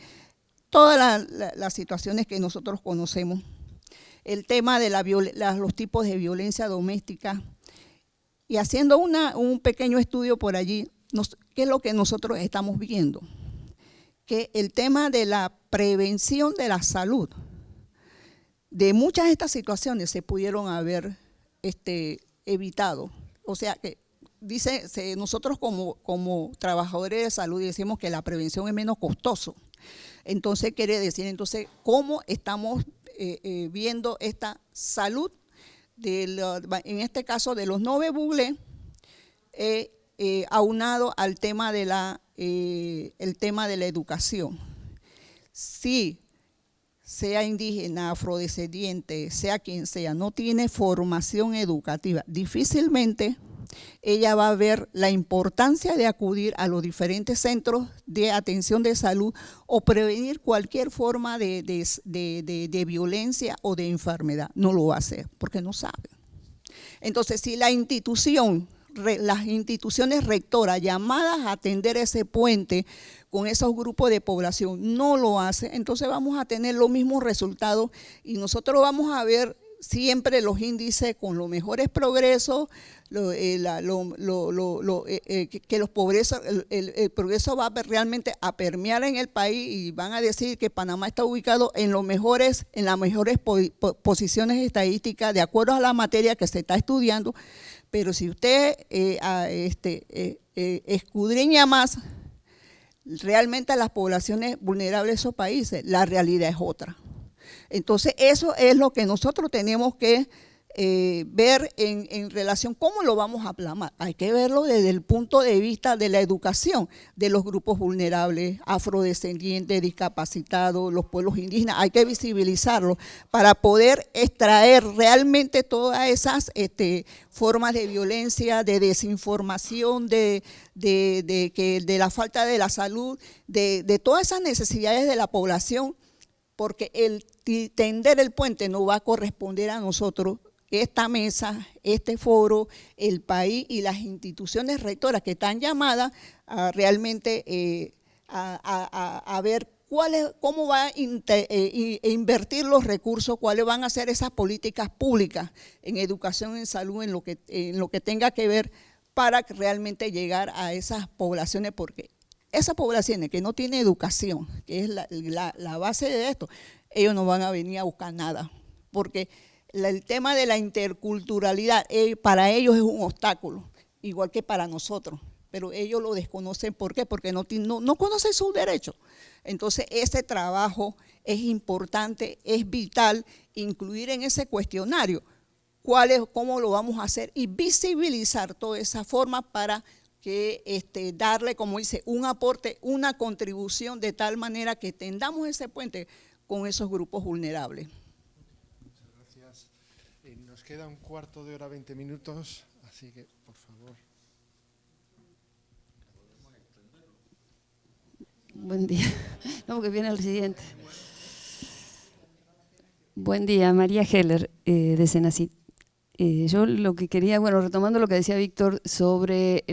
todas las situaciones que nosotros conocemos, el tema de los tipos de violencia doméstica, y haciendo un pequeño estudio por allí, ¿qué es lo que nosotros estamos viendo? Que el tema de la prevención de la salud, de muchas de estas situaciones se pudieron haber evitado. O sea que nosotros como trabajadores de salud decimos que la prevención es menos costoso. Entonces quiere decir, cómo estamos viendo esta salud, en este caso de los Nove Buglé, aunado al tema el tema de la educación. Sí, sea indígena, afrodescendiente, sea quien sea, no tiene formación educativa, difícilmente ella va a ver la importancia de acudir a los diferentes centros de atención de salud o prevenir cualquier forma de violencia o de enfermedad. No lo va a hacer porque no sabe. Entonces, si las instituciones rectoras llamadas a atender ese puente con esos grupos de población no lo hacen, entonces vamos a tener los mismos resultados y nosotros vamos a ver siempre los índices con los mejores progresos, que el progreso va realmente a permear en el país y van a decir que Panamá está ubicado en las mejores posiciones estadísticas de acuerdo a la materia que se está estudiando. Pero si usted escudriña más realmente a las poblaciones vulnerables de esos países, la realidad es otra. Entonces eso es lo que nosotros tenemos que ver en relación, ¿cómo lo vamos a plasmar? Hay que verlo desde el punto de vista de la educación de los grupos vulnerables, afrodescendientes, discapacitados, los pueblos indígenas. Hay que visibilizarlo para poder extraer realmente todas esas formas de violencia, de desinformación, de la falta de la salud, de todas esas necesidades de la población, porque el tender el puente no va a corresponder a nosotros. Esta mesa, este foro, el país y las instituciones rectoras que están llamadas a realmente a ver cómo va a invertir los recursos, cuáles van a ser esas políticas públicas en educación, en salud, en lo que tenga que ver para realmente llegar a esas poblaciones, porque esas poblaciones que no tienen educación, que es la base de esto, ellos no van a venir a buscar nada, porque el tema de la interculturalidad para ellos es un obstáculo, igual que para nosotros, pero ellos lo desconocen. ¿Por qué? Porque no conocen sus derechos. Entonces ese trabajo es importante, es vital incluir en ese cuestionario cómo lo vamos a hacer y visibilizar toda esa forma para que darle, como dice, un aporte, una contribución de tal manera que tendamos ese puente con esos grupos vulnerables. Nos queda un cuarto de hora, 20 minutos, así que, por favor. Buen día. No, porque viene el siguiente. Buen día, María Heller, de Senacit. Yo lo que quería, retomando lo que decía Víctor sobre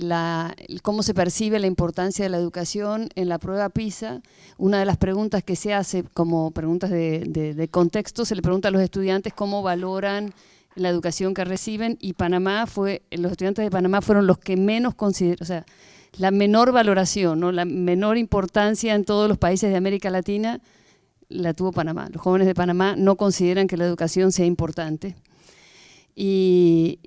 cómo se percibe la importancia de la educación en la prueba PISA, una de las preguntas que se hace como preguntas de contexto, se le pregunta a los estudiantes cómo valoran la educación que reciben, y los estudiantes de Panamá fueron los que menos consideran, o sea, la menor valoración, ¿no? La menor importancia en todos los países de América Latina la tuvo Panamá. Los jóvenes de Panamá no consideran que la educación sea importante. Y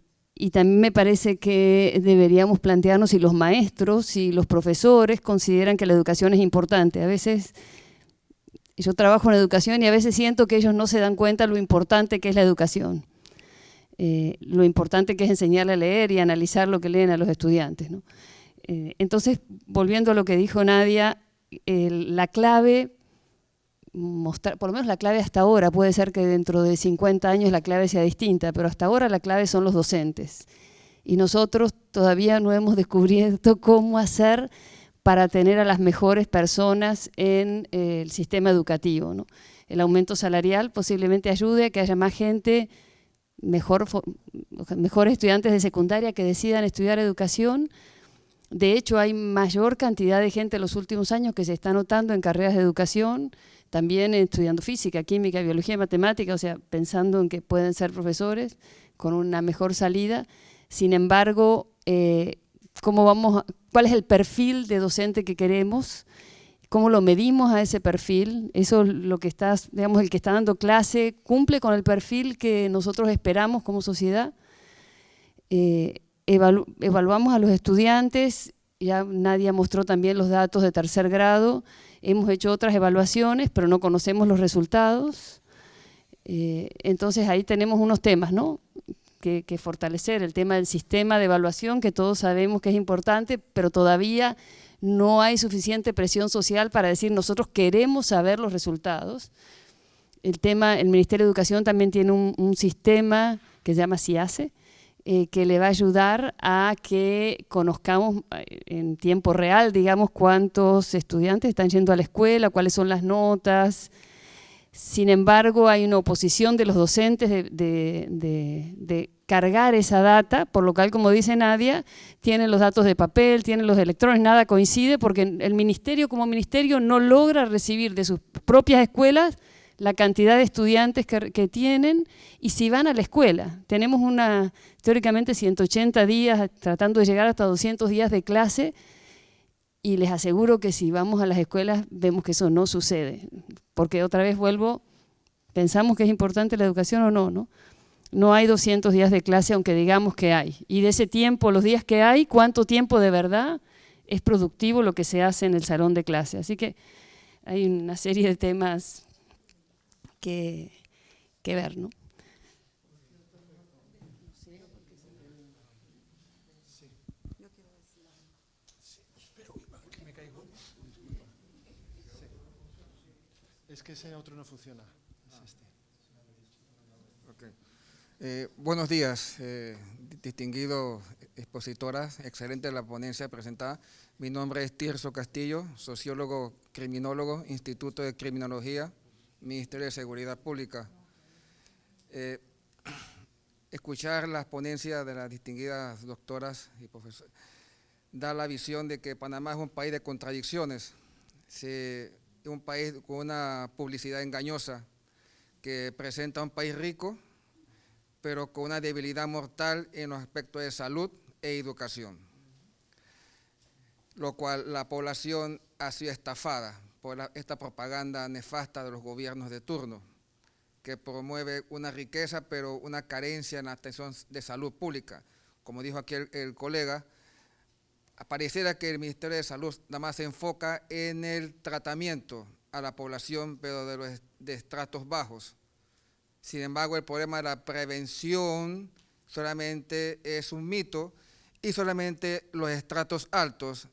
también me parece que deberíamos plantearnos si los maestros, si los profesores consideran que la educación es importante. A veces yo trabajo en educación y a veces siento que ellos no se dan cuenta lo importante que es la educación. Lo importante que es enseñarle a leer y analizar lo que leen a los estudiantes, ¿no? Entonces, volviendo a lo que dijo Nadia, la clave, por lo menos la clave hasta ahora, puede ser que dentro de 50 años la clave sea distinta, pero hasta ahora la clave son los docentes. Y nosotros todavía no hemos descubierto cómo hacer para tener a las mejores personas en el sistema educativo, ¿no? El aumento salarial posiblemente ayude a que haya más gente, mejores estudiantes de secundaria que decidan estudiar educación. De hecho, hay mayor cantidad de gente en los últimos años que se está notando en carreras de educación, también estudiando física, química, biología y matemática, o sea, pensando en que pueden ser profesores con una mejor salida. Sin embargo, ¿cuál es el perfil de docente que queremos? ¿Cómo lo medimos a ese perfil? Eso es lo que está, digamos, el que está dando clase, ¿cumple con el perfil que nosotros esperamos como sociedad? Evaluamos a los estudiantes, ya Nadia mostró también los datos de tercer grado, hemos hecho otras evaluaciones, pero no conocemos los resultados. Entonces ahí tenemos unos temas, ¿no?, que fortalecer, el tema del sistema de evaluación, que todos sabemos que es importante, pero todavía no hay suficiente presión social para decir nosotros queremos saber los resultados. El Ministerio de Educación también tiene un sistema que se llama CIACE, que le va a ayudar a que conozcamos en tiempo real, digamos, cuántos estudiantes están yendo a la escuela, cuáles son las notas. Sin embargo, hay una oposición de los docentes de cargar esa data, por lo cual, como dice Nadia, tienen los datos de papel, tienen los de electrónicos, nada coincide porque el ministerio como ministerio no logra recibir de sus propias escuelas la cantidad de estudiantes que tienen y si van a la escuela. Tenemos teóricamente 180 días, tratando de llegar hasta 200 días de clase, y les aseguro que si vamos a las escuelas vemos que eso no sucede. Porque otra vez vuelvo, pensamos que es importante la educación o no, ¿no? No hay 200 días de clase aunque digamos que hay. Y de ese tiempo, los días que hay, ¿cuánto tiempo de verdad es productivo lo que se hace en el salón de clase? Así que hay una serie de temas que ver, ¿no? Es que ese otro no funciona. Es este. Okay. Buenos días, distinguidos expositoras, excelente la ponencia presentada. Mi nombre es Tirso Castillo, sociólogo, criminólogo, Instituto de Criminología, Ministerio de Seguridad Pública. Escuchar las ponencias de las distinguidas doctoras y profesores da la visión de que Panamá es un país de contradicciones, es un país con una publicidad engañosa que presenta un país rico, pero con una debilidad mortal en los aspectos de salud e educación, lo cual la población ha sido estafada por esta propaganda nefasta de los gobiernos de turno, que promueve una riqueza pero una carencia en la atención de salud pública. Como dijo aquí el colega, pareciera que el Ministerio de Salud nada más se enfoca en el tratamiento a la población, pero de estratos bajos. Sin embargo, el problema de la prevención solamente es un mito y solamente los estratos altos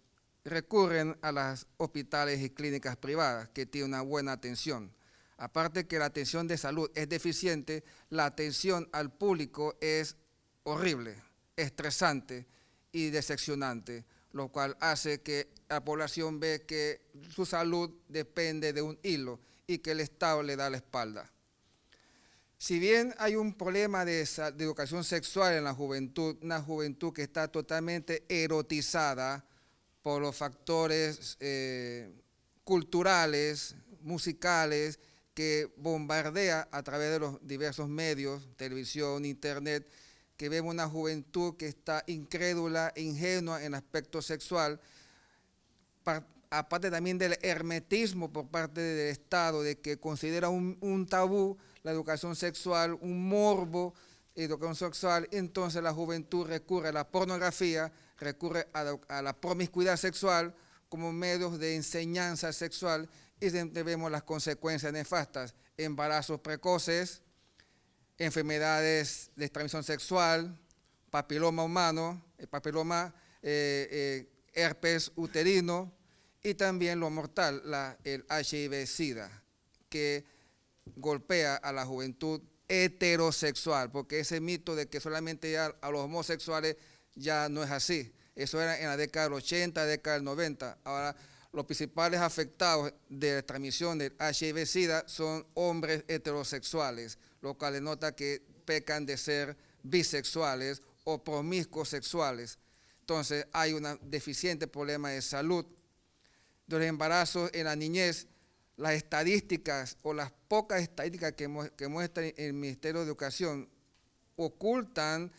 recurren a los hospitales y clínicas privadas que tienen una buena atención. Aparte que la atención de salud es deficiente, la atención al público es horrible, estresante y decepcionante, lo cual hace que la población ve que su salud depende de un hilo y que el Estado le da la espalda. Si bien hay un problema de educación sexual en la juventud, una juventud que está totalmente erotizada por los factores culturales, musicales, que bombardea a través de los diversos medios, televisión, internet, que vemos una juventud que está incrédula, ingenua en aspecto sexual, aparte también del hermetismo por parte del Estado, de que considera un tabú la educación sexual, un morbo, educación sexual, entonces la juventud recurre a la pornografía, recurre a la promiscuidad sexual como medios de enseñanza sexual y vemos las consecuencias nefastas, embarazos precoces, enfermedades de transmisión sexual, papiloma humano, herpes uterino y también lo mortal, el HIV-Sida, que golpea a la juventud heterosexual, porque ese mito de que solamente ya a los homosexuales ya no es así. Eso era en la década del 80, década del 90. Ahora, los principales afectados de la transmisión del HIV-Sida son hombres heterosexuales, lo cual denota que pecan de ser bisexuales o promiscuos sexuales. Entonces, hay un deficiente problema de salud. De los embarazos en la niñez, las estadísticas o las pocas estadísticas que muestra el Ministerio de Educación ocultan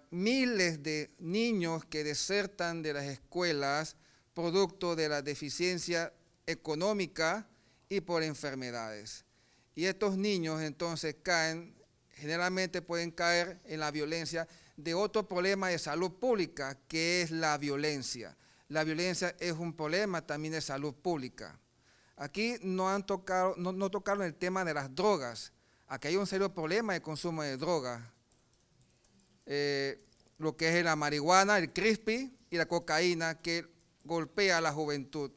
miles de niños que desertan de las escuelas producto de la deficiencia económica y por enfermedades. Y estos niños entonces generalmente pueden caer en la violencia de otro problema de salud pública, que es la violencia. La violencia es un problema también de salud pública. Aquí no tocaron el tema de las drogas. Aquí hay un serio problema de consumo de drogas. Lo que es la marihuana, el crispy y la cocaína que golpea a la juventud.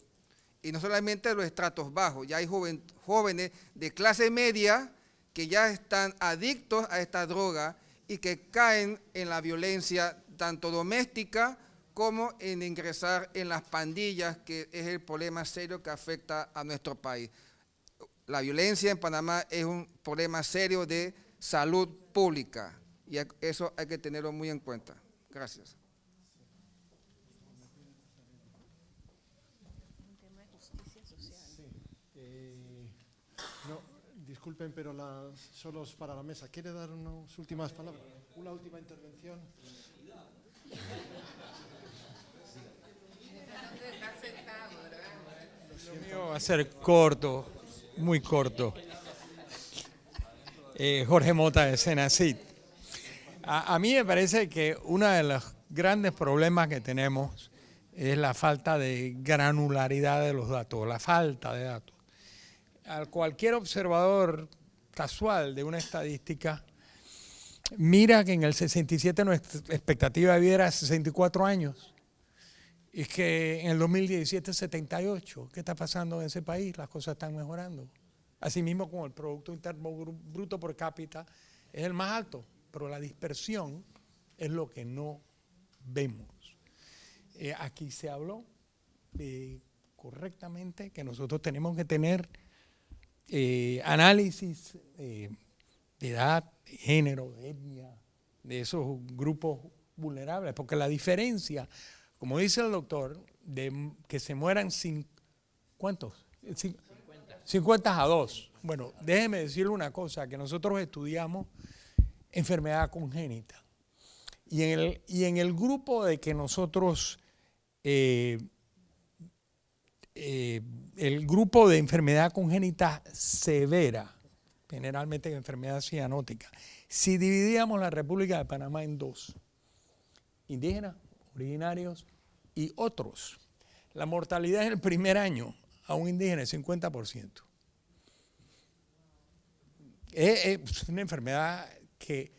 Y no solamente los estratos bajos, ya hay jóvenes de clase media que ya están adictos a esta droga y que caen en la violencia tanto doméstica como en ingresar en las pandillas, que es el problema serio que afecta a nuestro país. La violencia en Panamá es un problema serio de salud pública y eso hay que tenerlo muy en cuenta. Gracias. disculpen, pero solo es para la mesa. ¿Quiere dar unas últimas palabras? Una última intervención. Lo mío va a ser corto, muy corto. Jorge Mota de Senacid. A mí me parece que uno de los grandes problemas que tenemos es la falta de granularidad de los datos, la falta de datos. A cualquier observador casual de una estadística mira que en el 67 nuestra expectativa de vida era 64 años. Y es que en el 2017 78. ¿Qué está pasando en ese país? Las cosas están mejorando. Asimismo, como el Producto Interno Bruto por cápita es el más alto, pero la dispersión es lo que no vemos. Aquí se habló correctamente que nosotros tenemos que tener análisis de edad, de género, de etnia, de esos grupos vulnerables, porque la diferencia, como dice el doctor, de que se mueran ¿cuántos? 50 a 2. Bueno, déjeme decirle una cosa, que nosotros estudiamos enfermedad congénita. Y en el grupo de que nosotros, el grupo de enfermedad congénita severa, generalmente enfermedad cianótica, si dividíamos la República de Panamá en dos, indígenas, originarios y otros, la mortalidad en el primer año a un indígena es 50%. Es una enfermedad que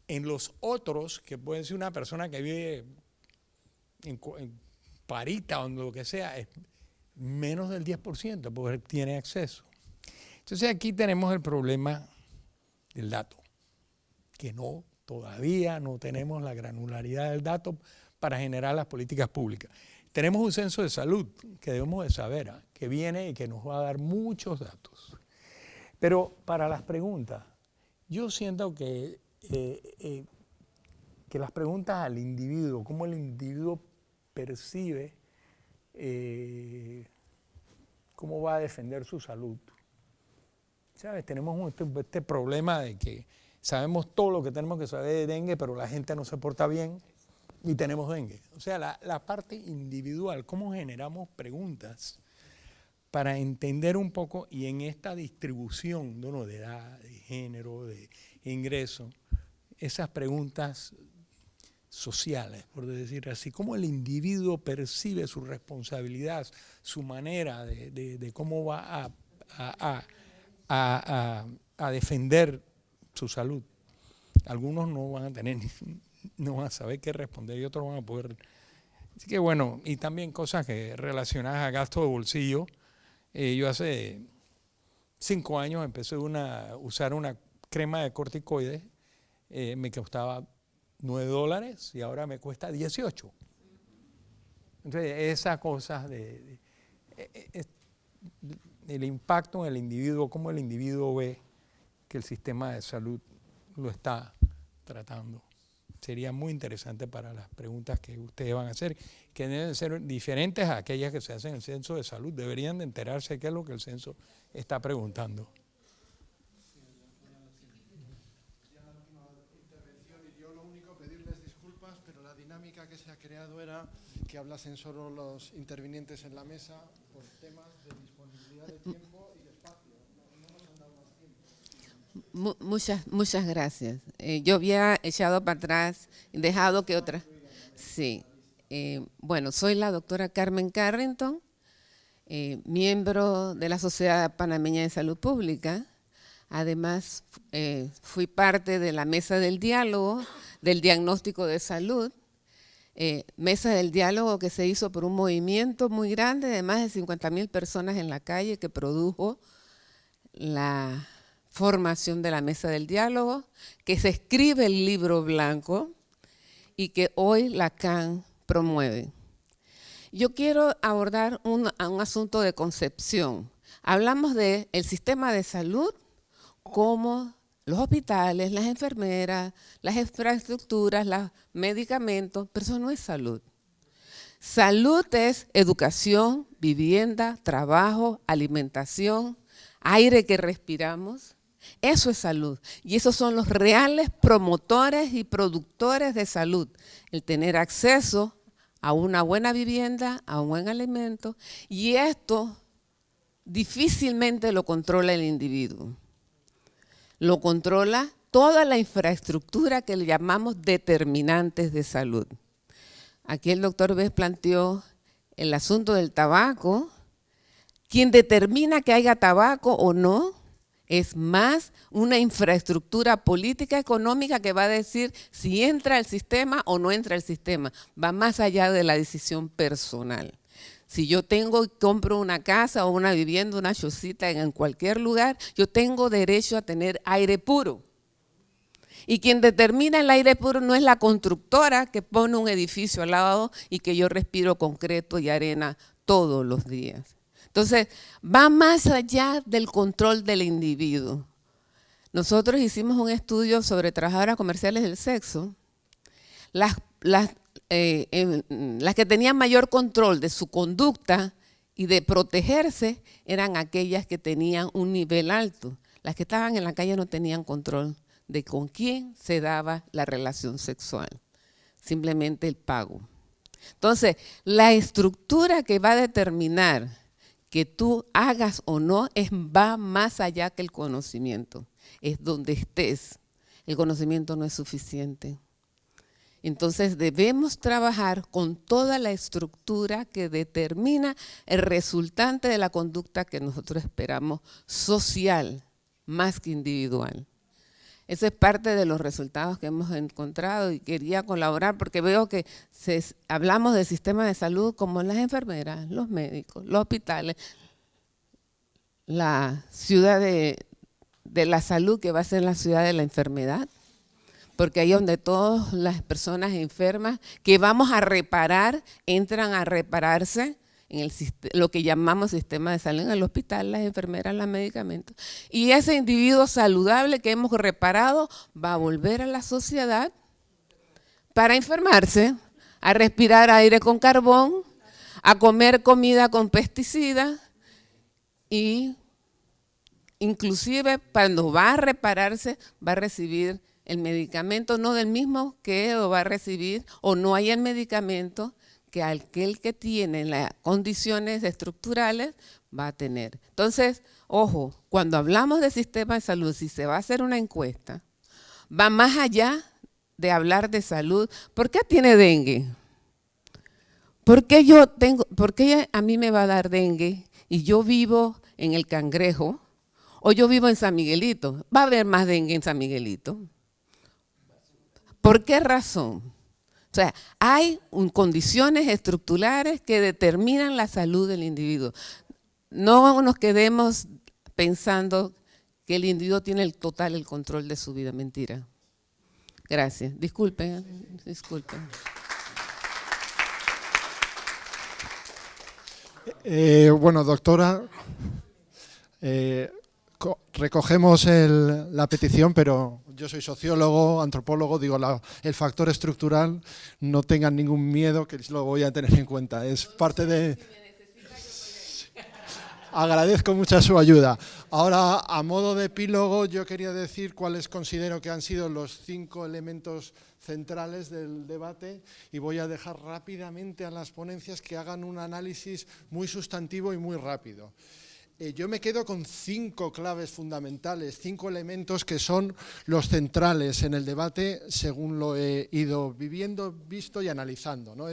en los otros, que puede ser una persona que vive en Parita o lo que sea, es menos del 10% porque tiene acceso. Entonces aquí tenemos el problema del dato, que todavía no tenemos la granularidad del dato para generar las políticas públicas. Tenemos un censo de salud que debemos de saber, que viene y que nos va a dar muchos datos. Pero para las preguntas, yo siento que las preguntas al individuo, cómo el individuo percibe, cómo va a defender su salud. ¿Sabes? Tenemos este problema de que sabemos todo lo que tenemos que saber de dengue, pero la gente no se porta bien y tenemos dengue. O sea, la parte individual, cómo generamos preguntas para entender un poco, y en esta distribución de edad, de género, de ingreso, esas preguntas sociales, por decir así, cómo el individuo percibe su responsabilidad, su manera de cómo va a defender su salud. Algunos no van a tener, no van a saber qué responder y otros van a poder. Así que bueno, y también cosas que relacionadas a gasto de bolsillo. Yo hace 5 años empecé a usar una crema de corticoides, me costaba $9 y ahora me cuesta 18. Entonces, esas cosas el impacto en el individuo, cómo el individuo ve que el sistema de salud lo está tratando. Sería muy interesante para las preguntas que ustedes van a hacer, que deben ser diferentes a aquellas que se hacen en el censo de salud. Deberían de enterarse de qué es lo que el censo está preguntando. Yo lo único, pedirles disculpas, pero la dinámica que se ha creado era que hablasen solo los intervinientes en la mesa por temas de disponibilidad de tiempo y de espacio. No nos han dado más tiempo. Muchas gracias. Yo había echado para atrás, dejado que otra. Sí. Bueno, soy la doctora Carmen Carrington, miembro de la Sociedad Panameña de Salud Pública. Además, fui parte de la Mesa del Diálogo, del Diagnóstico de Salud. Mesa del Diálogo que se hizo por un movimiento muy grande de más de 50,000 personas en la calle que produjo la formación de la Mesa del Diálogo, que se escribe el libro blanco y que hoy la CAN promueve. Yo quiero abordar un asunto de concepción. Hablamos del sistema de salud como los hospitales, las enfermeras, las infraestructuras, los medicamentos, pero eso no es salud. Salud es educación, vivienda, trabajo, alimentación, aire que respiramos. Eso es salud. Y esos son los reales promotores y productores de salud. El tener acceso a una buena vivienda, a un buen alimento. Y esto difícilmente lo controla el individuo. Lo controla toda la infraestructura que le llamamos determinantes de salud. Aquí el doctor Bess planteó el asunto del tabaco. Quien determina que haya tabaco o no es más una infraestructura política económica que va a decir si entra al sistema o no entra al sistema. Va más allá de la decisión personal. Si yo compro una casa o una vivienda, una chocita en cualquier lugar, yo tengo derecho a tener aire puro. Y quien determina el aire puro no es la constructora que pone un edificio al lado y que yo respiro concreto y arena todos los días. Entonces, va más allá del control del individuo. Nosotros hicimos un estudio sobre trabajadoras comerciales del sexo. Las que tenían mayor control de su conducta y de protegerse eran aquellas que tenían un nivel alto. Las que estaban en la calle no tenían control de con quién se daba la relación sexual, simplemente el pago. Entonces, la estructura que va a determinar que tú hagas o no va más allá que el conocimiento. Es donde estés. El conocimiento no es suficiente. Entonces debemos trabajar con toda la estructura que determina el resultante de la conducta que nosotros esperamos social, más que individual. Ese es parte de los resultados que hemos encontrado y quería colaborar porque veo que hablamos del sistema de salud como las enfermeras, los médicos, los hospitales, la ciudad de la salud que va a ser la ciudad de la enfermedad, porque ahí es donde todas las personas enfermas que vamos a reparar entran a repararse en lo que llamamos sistema de salud, en el hospital, las enfermeras, los medicamentos. Y ese individuo saludable que hemos reparado va a volver a la sociedad para enfermarse, a respirar aire con carbón, a comer comida con pesticidas y inclusive cuando va a repararse va a recibir el medicamento, no del mismo que lo va a recibir o no hay el medicamento que aquel que tiene las condiciones estructurales va a tener. Entonces, ojo, cuando hablamos de sistema de salud, si se va a hacer una encuesta, va más allá de hablar de salud. ¿Por qué tiene dengue? ¿Por qué a mí me va a dar dengue y yo vivo en el Cangrejo o yo vivo en San Miguelito? Va a haber más dengue en San Miguelito. ¿Por qué razón? O sea, hay condiciones estructurales que determinan la salud del individuo. No nos quedemos pensando que el individuo tiene el control de su vida. Mentira. Gracias. Disculpen. Bueno, doctora, recogemos la petición, pero yo soy sociólogo, antropólogo, digo, el factor estructural, no tengan ningún miedo, que lo voy a tener en cuenta. Es parte de... Agradezco mucho su ayuda. Ahora, a modo de epílogo, yo quería decir cuáles considero que han sido los 5 elementos centrales del debate y voy a dejar rápidamente a las ponencias que hagan un análisis muy sustantivo y muy rápido. Yo me quedo con 5 claves fundamentales, 5 elementos que son los centrales en el debate según lo he ido viviendo, visto y analizando, ¿no?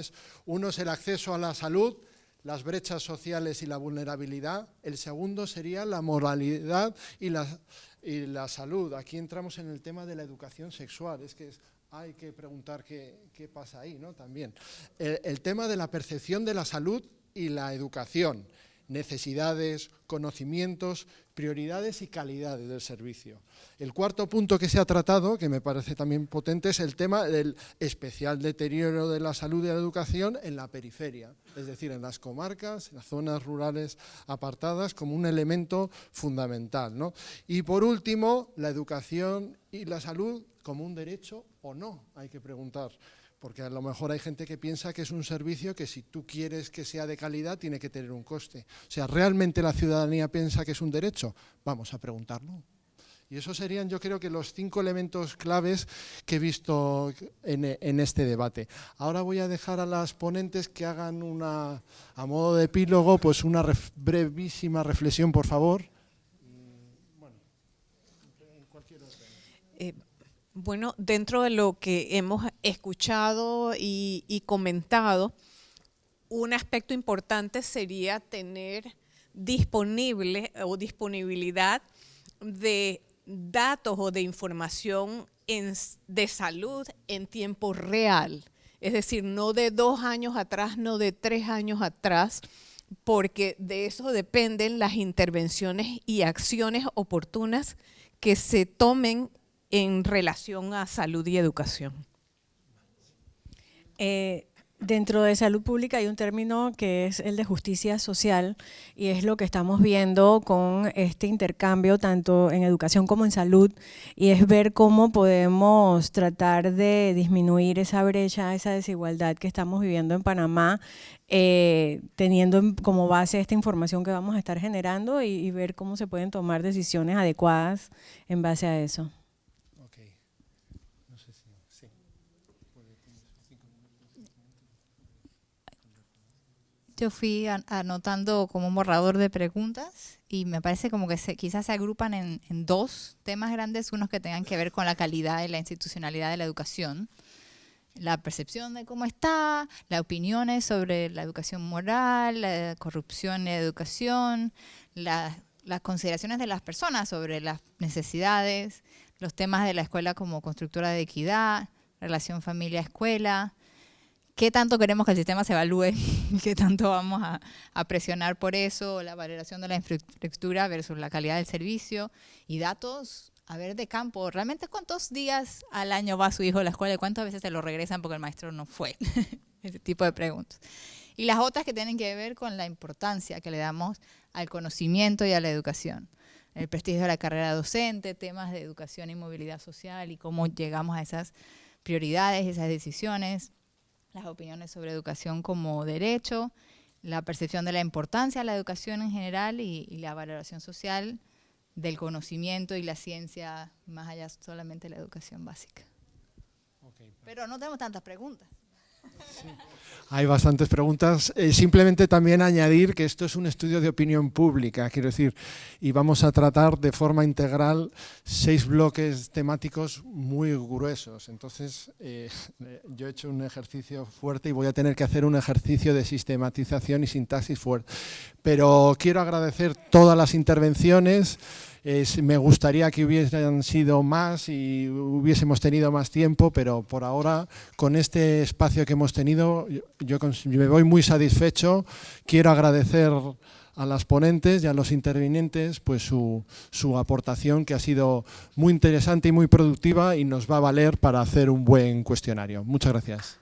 Uno es el acceso a la salud, las brechas sociales y la vulnerabilidad. El segundo sería la moralidad y la salud. Aquí entramos en el tema de la educación sexual, hay que preguntar qué pasa ahí, ¿no? También. El tema de la percepción de la salud y la educación. Necesidades, conocimientos, prioridades y calidades del servicio. El cuarto punto que se ha tratado, que me parece también potente, es el tema del especial deterioro de la salud y la educación en la periferia, es decir, en las comarcas, en las zonas rurales apartadas, como un elemento fundamental, ¿no? Y por último, la educación y la salud como un derecho o no, hay que preguntar. Porque a lo mejor hay gente que piensa que es un servicio que si tú quieres que sea de calidad tiene que tener un coste. O sea, ¿realmente la ciudadanía piensa que es un derecho? Vamos a preguntarlo. Y esos serían, yo creo que los 5 elementos claves que he visto en este debate. Ahora voy a dejar a las ponentes que hagan a modo de epílogo, pues una brevísima reflexión, por favor. Bueno, dentro de lo que hemos escuchado y comentado, un aspecto importante sería tener disponibilidad de datos o de información de salud en tiempo real. Es decir, no de 2 años atrás, no de 3 años atrás, porque de eso dependen las intervenciones y acciones oportunas que se tomen en relación a salud y educación. Dentro de salud pública hay un término que es el de justicia social y es lo que estamos viendo con este intercambio tanto en educación como en salud, y es ver cómo podemos tratar de disminuir esa brecha, esa desigualdad que estamos viviendo en Panamá, teniendo como base esta información que vamos a estar generando y ver cómo se pueden tomar decisiones adecuadas en base a eso. Yo fui anotando como un borrador de preguntas y me parece como que quizás se agrupan en 2 temas grandes, unos que tengan que ver con la calidad y la institucionalidad de la educación, la percepción de cómo está, las opiniones sobre la educación moral, la corrupción en la educación, las consideraciones de las personas sobre las necesidades, los temas de la escuela como constructora de equidad, relación familia-escuela. ¿Qué tanto queremos que el sistema se evalúe? ¿Qué tanto vamos a presionar por eso? La valoración de la infraestructura versus la calidad del servicio. Y datos, a ver, de campo. ¿Realmente cuántos días al año va su hijo a la escuela y cuántas veces se lo regresan porque el maestro no fue? Ese tipo de preguntas. Y las otras que tienen que ver con la importancia que le damos al conocimiento y a la educación. El prestigio de la carrera docente, temas de educación y movilidad social y cómo llegamos a esas prioridades, esas decisiones. Las opiniones sobre educación como derecho, la percepción de la importancia de la educación en general y la valoración social del conocimiento y la ciencia, más allá solamente de la educación básica. Pero no tenemos tantas preguntas. Sí. Hay bastantes preguntas. Simplemente también añadir que esto es un estudio de opinión pública, quiero decir, y vamos a tratar de forma integral 6 bloques temáticos muy gruesos. Entonces, yo he hecho un ejercicio fuerte y voy a tener que hacer un ejercicio de sistematización y sintaxis fuerte. Pero quiero agradecer todas las intervenciones. Me gustaría que hubiesen sido más y hubiésemos tenido más tiempo, pero por ahora, con este espacio que hemos tenido, yo me voy muy satisfecho. Quiero agradecer a las ponentes y a los intervinientes pues su aportación, que ha sido muy interesante y muy productiva y nos va a valer para hacer un buen cuestionario. Muchas gracias.